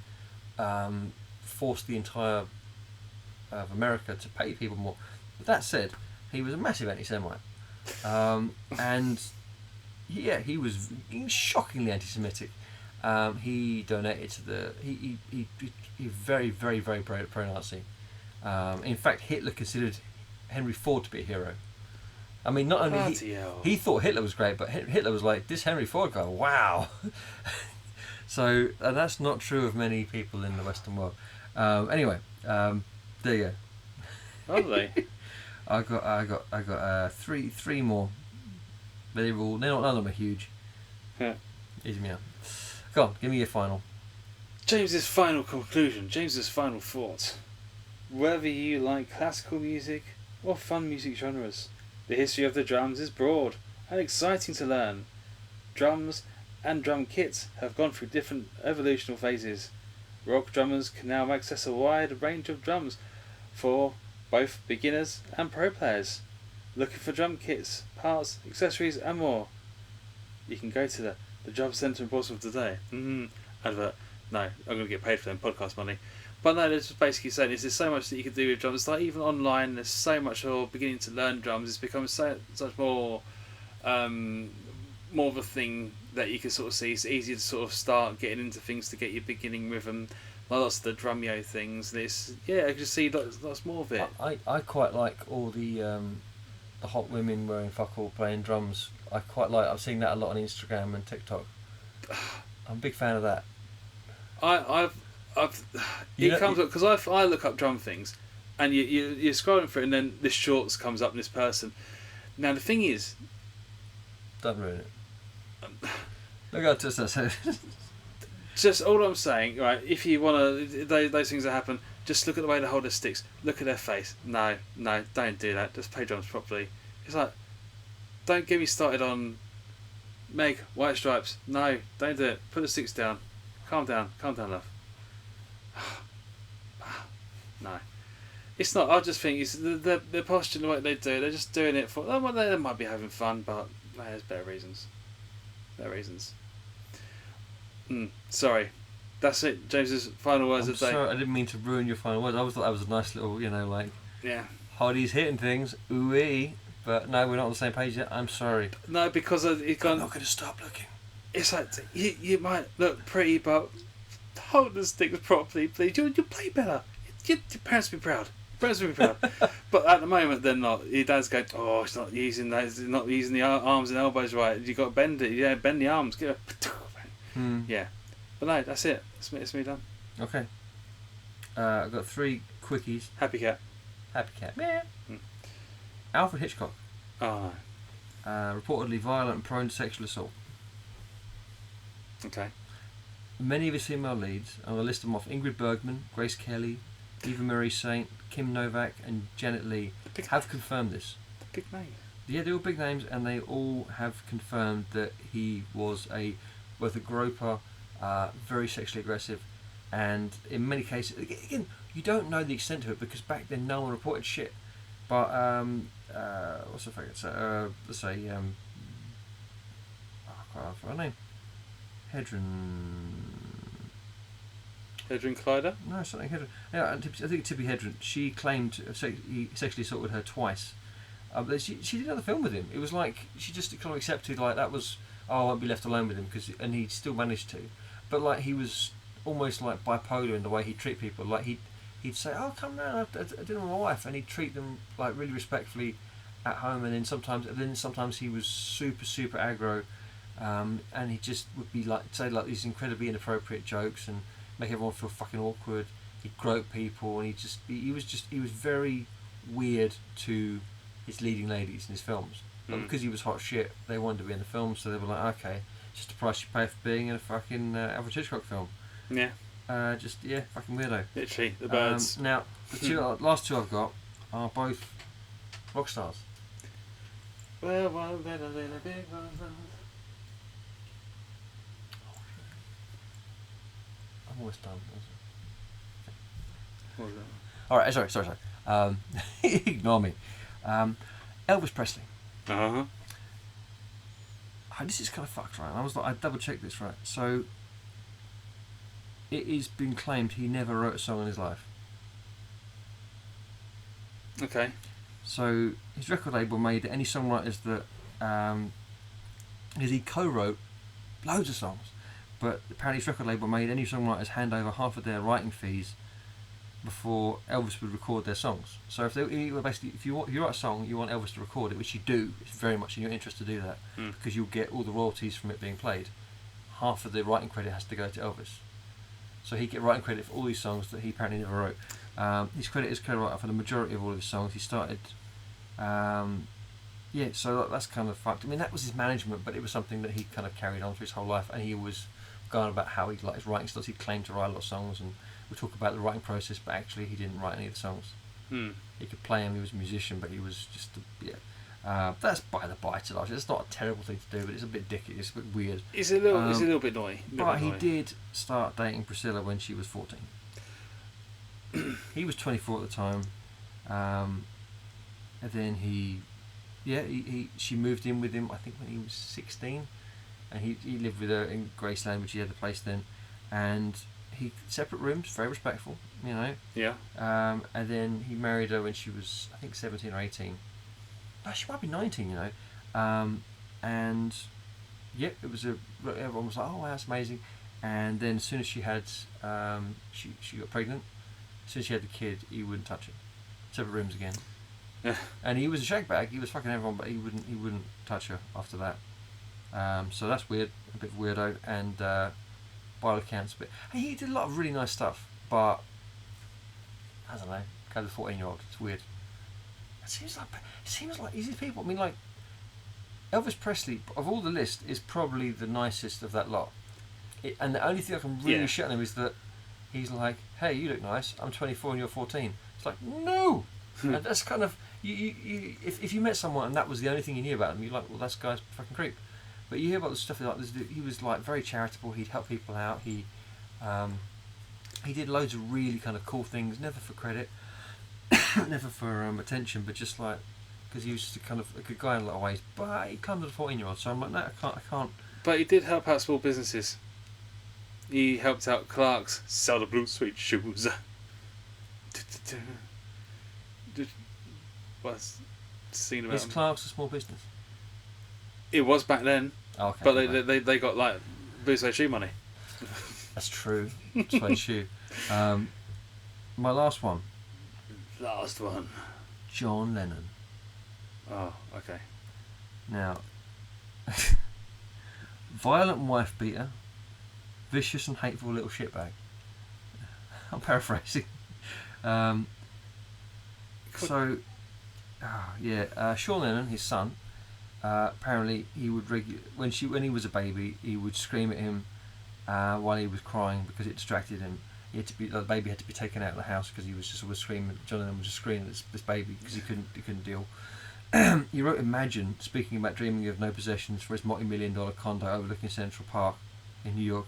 forced the entire of America to pay people more. But that said, he was a massive anti-Semite, and he was shockingly anti-Semitic. He donated to the he very very very pro-Nazi. In fact, Hitler considered Henry Ford to be a hero. I mean, not only he thought Hitler was great, but Hitler was like, this Henry Ford guy, wow. So that's not true of many people in the Western world. Anyway, there you go.
Lovely.
I got three more. They're not none of them are huge.
Yeah.
Easy me out. Go on, give me your final.
James's final conclusion. James's final thought. Whether you like classical music or fun music genres, the history of the drums is broad and exciting to learn. Drums and drum kits have gone through different evolutional phases. Rock drummers can now access a wide range of drums for both beginners and pro players. Looking for drum kits, parts, accessories and more? You can go to the Drum Centre in Portsmouth today. Advert. No, I'm going to get paid for them podcast money. But no, it's just basically saying there's so much that you can do with drums. Like even online, there's so much more beginning to learn drums. It's become such more of a thing that you can sort of see. It's easier to sort of start getting into things to get your beginning rhythm. Like lots of the drumeo things. This, I can just see lots more of it.
I quite like all the hot women wearing fuck all playing drums. I quite like. I've seen that a lot on Instagram and TikTok. I'm a big fan of that. It comes up because I look up drum things, and you're scrolling through, and then this shorts comes up and this person. Now the thing is, don't ruin it. Look out to us.
Just all I'm saying, right? If you want to, those things that happen, just look at the way they hold their sticks. Look at their face. No, don't do that. Just play drums properly. It's like, don't get me started on Meg White Stripes. No, don't do it. Put the sticks down. Calm down, love. No, it's not. I just think it's the posture and the way they do. They're just doing it for. Well, they might be having fun, but there's better reasons. Sorry, that's it. James's final words of the day.
Sorry, I didn't mean to ruin your final words. I always thought that was a nice little, Hardy's hitting things, ooh-ee. But no, we're not on the same page yet. I'm sorry.
No, because I'm
not going to stop looking.
It's like you might look pretty, but hold the sticks properly, please. You play better. Your parents will be proud. But at the moment, they're not. Your dad's going, oh, it's not using the arms and elbows right. You got to bend it. Yeah, bend the arms. Get Yeah, but no, that's it. It's me done.
Okay. I've got 3 quickies.
Happy cat.
Yeah. Alfred Hitchcock.
Oh no.
Reportedly violent and prone to sexual assault.
Okay.
Many of his female leads, and I'll list them off: Ingrid Bergman, Grace Kelly, Eva Marie Saint, Kim Novak, and Janet Leigh, have confirmed this.
Big names. Yeah,
they're all big names, and they all have confirmed that he was both a groper, very sexually aggressive, and in many cases, again, you don't know the extent of it because back then no one reported shit. But what's the figure? So let's say I can't remember her name.
Hedren Kleider?
No, something Hedren. Yeah, I think Tippi Hedren. She claimed he sexually assaulted her twice. But she did another film with him. It was like she just kind of accepted like that was I won't be left alone with him and he still managed to. But like he was almost like bipolar in the way he'd treat people. Like he'd say, "Oh, come round, I dinner with my wife," and he'd treat them like really respectfully at home. And then sometimes he was super aggro, and he just would be like say like these incredibly inappropriate jokes and make everyone feel fucking awkward. He'd grope people, and he was very weird to his leading ladies in his films. But because he was hot shit, they wanted to be in the film, so they were like, okay, it's just the price you pay for being in a fucking Alfred Hitchcock film.
Yeah.
Fucking weirdo.
Literally, the birds.
Now, the last two I've got are both Rock stars.
Well, one little big one.
I'm always done.
What was that?
All right, sorry. Ignore me. Elvis Presley.
Uh-huh.
This is kind of fucked, right? I double checked this, right? So it has been claimed he never wrote a song in his life.
Okay.
So his record label made any songwriters that he co-wrote loads of songs, but apparently his record label made any songwriters hand over half of their writing fees before Elvis would record their songs. So if you write a song, you want Elvis to record it, which you do. It's very much in your interest to do that because you'll get all the royalties from it being played. Half of the writing credit has to go to Elvis, so he get writing credit for all these songs that he apparently never wrote. His credit is co-writer for the majority of all of his songs. He started, so that's kind of fucked. I mean, that was his management, but it was something that he kind of carried on for his whole life, and he was going about how he liked his writing styles. He claimed to write a lot of songs, and we talk about the writing process, but actually he didn't write any of the songs. He could play them. He was a musician, but he was just that's by the by to large. It's not a terrible thing to do, but it's a bit dicky. It's a bit weird.
It's a little bit naughty.
But he did start dating Priscilla when she was 14. He was 24 at the time, and then she moved in with him. I think when he was 16, and he lived with her in Graceland, which he had the place then, and he separate rooms, very respectful, you know.
Yeah.
And then he married her when she was, I think, 17 or 18. No, she might be 19, you know. And it was everyone was like, oh wow, that's amazing. And then as soon as she had, she got pregnant. As soon as she had the kid, he wouldn't touch her. Separate rooms again.
Yeah.
And he was a shag bag. He was fucking everyone, but he wouldn't touch her after that. So that's weird, a bit weirdo, and by all accounts, he did a lot of really nice stuff. But I don't know, kind of 14-year-old. It's weird. It seems like easy people. I mean, like Elvis Presley of all the list is probably the nicest of that lot. And the only thing I can really shit on him is that he's like, "Hey, you look nice. I'm 24 and you're 14." It's like, no. And that's kind of if you met someone and that was the only thing you knew about them, you're like, well, that guy's a fucking creep. But you hear about the stuff like this. He was like very charitable. He'd help people out. He did loads of really kind of cool things, never for credit, never for attention, but just like because he was just a kind of a good guy in a lot of ways. But he comes as a 14-year-old, so I'm like, no, I can't.
But he did help out small businesses. He helped out Clark's sell the blue suede shoes. What's the scene about
Is Clark's a small business?
It was back then.
Oh, okay.
But they got like blue suede shoe money.
That's true. Suede shoe. My last one.
Last one.
John Lennon.
Oh, okay.
Now, violent wife beater, vicious and hateful little shitbag. I'm paraphrasing. Sean Lennon, his son, apparently he would when he was a baby, he would scream at him while he was crying because it distracted him. The baby had to be taken out of the house because he was just always screaming. John Lennon was just screaming at this baby because he couldn't deal. He wrote Imagine, speaking about dreaming of no possessions, for his multi-million-dollar condo overlooking Central Park in New York.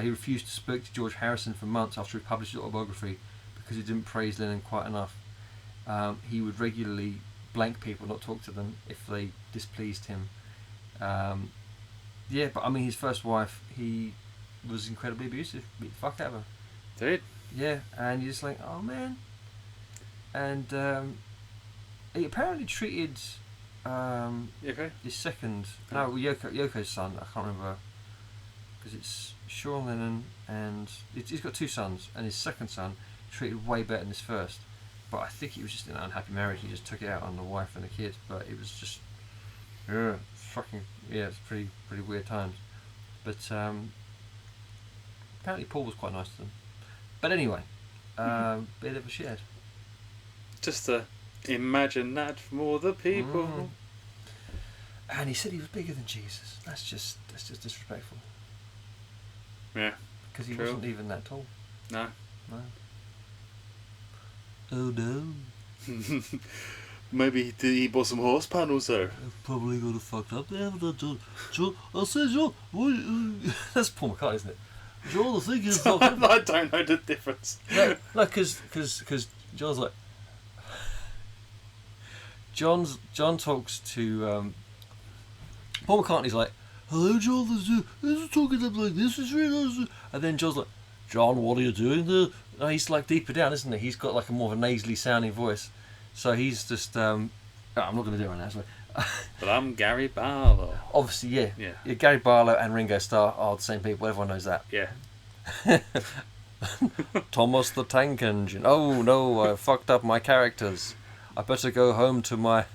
He refused to speak to George Harrison for months after he published his autobiography because he didn't praise Lennon quite enough. He would regularly blank people, not talk to them if they displeased him. But I mean, his first wife, he was incredibly abusive, beat the fuck out of her.
Dude.
Yeah, and you're just like, oh man. And he apparently treated his second, Yoko's son, I can't remember, because it's Sean Lennon, and he's got two sons, and his second son treated way better than his first. But I think he was just in an unhappy marriage. He just took it out on the wife and the kid. But it was just, it's pretty weird times. But apparently Paul was quite nice to them. But anyway, bit of a shithead.
Just to imagine that from all the people.
And he said he was bigger than Jesus. That's just disrespectful.
Yeah.
Because he wasn't even that tall.
No.
Oh no.
Maybe he bought some horse panels there.
Probably got it fucked up there, but John, I say, John, that's Paul McCartney, isn't it? John, the thing is,
I don't know the difference.
No, because John's like, John talks to Paul McCartney's like, hello, John, this is talking up like this is really nice. And then John's like, John, what are you doing there? No, he's like deeper down, isn't he? He's got like a more of a nasally sounding voice, so he's just I'm not going to do it right now. So.
But I'm Gary Barlow.
Obviously, yeah.
Yeah.
Gary Barlow and Ringo Starr are the same people. Everyone knows that.
Yeah.
Thomas the Tank Engine. Oh no, I fucked up my characters. I better go home to my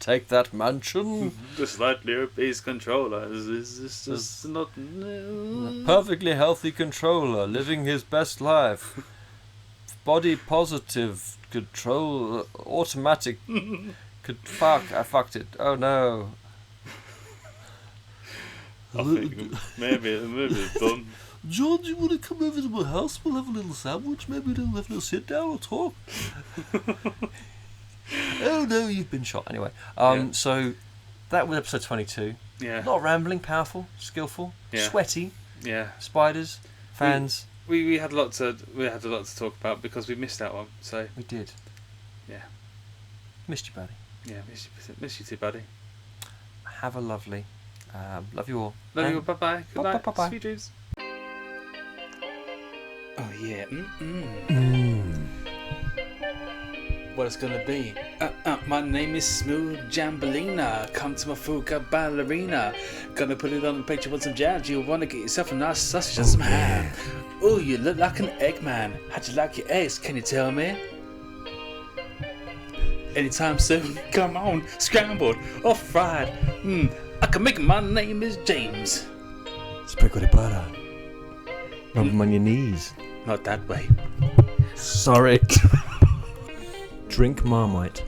take that mansion.
The slightly obese controller is just not
Perfectly healthy controller, living his best life. Body positive control, automatic. I fucked it. Oh no.
I think maybe it's done.
John, do you want to come over to my house? We'll have a little sandwich. Maybe we'll have a little sit down or talk. Oh no, you've been shot. Anyway, so that was episode 22.
Yeah.
Not rambling, powerful, skillful, sweaty.
Yeah.
Spiders, fans.
We had a lot to talk about because we missed that one. So
we did.
Yeah.
Missed you, buddy.
Yeah, miss you too, buddy.
Have a lovely. Love you all.
Love you all. Bye bye. Good night.
Bye.
Sweet dreams. Oh yeah. What it's gonna be? My name is Smooth Jambalina. Come to my Fuga ballerina. Gonna put it on the picture with some jabs. You wanna get yourself a nice sausage and some ham. Oh, you look like an Eggman. How'd you like your eggs? Can you tell me? Anytime soon. Come on, scrambled or fried. I can make it. My name is James.
Sprinkle the butter. Rub them on your knees.
Not that way.
Sorry. Drink Marmite.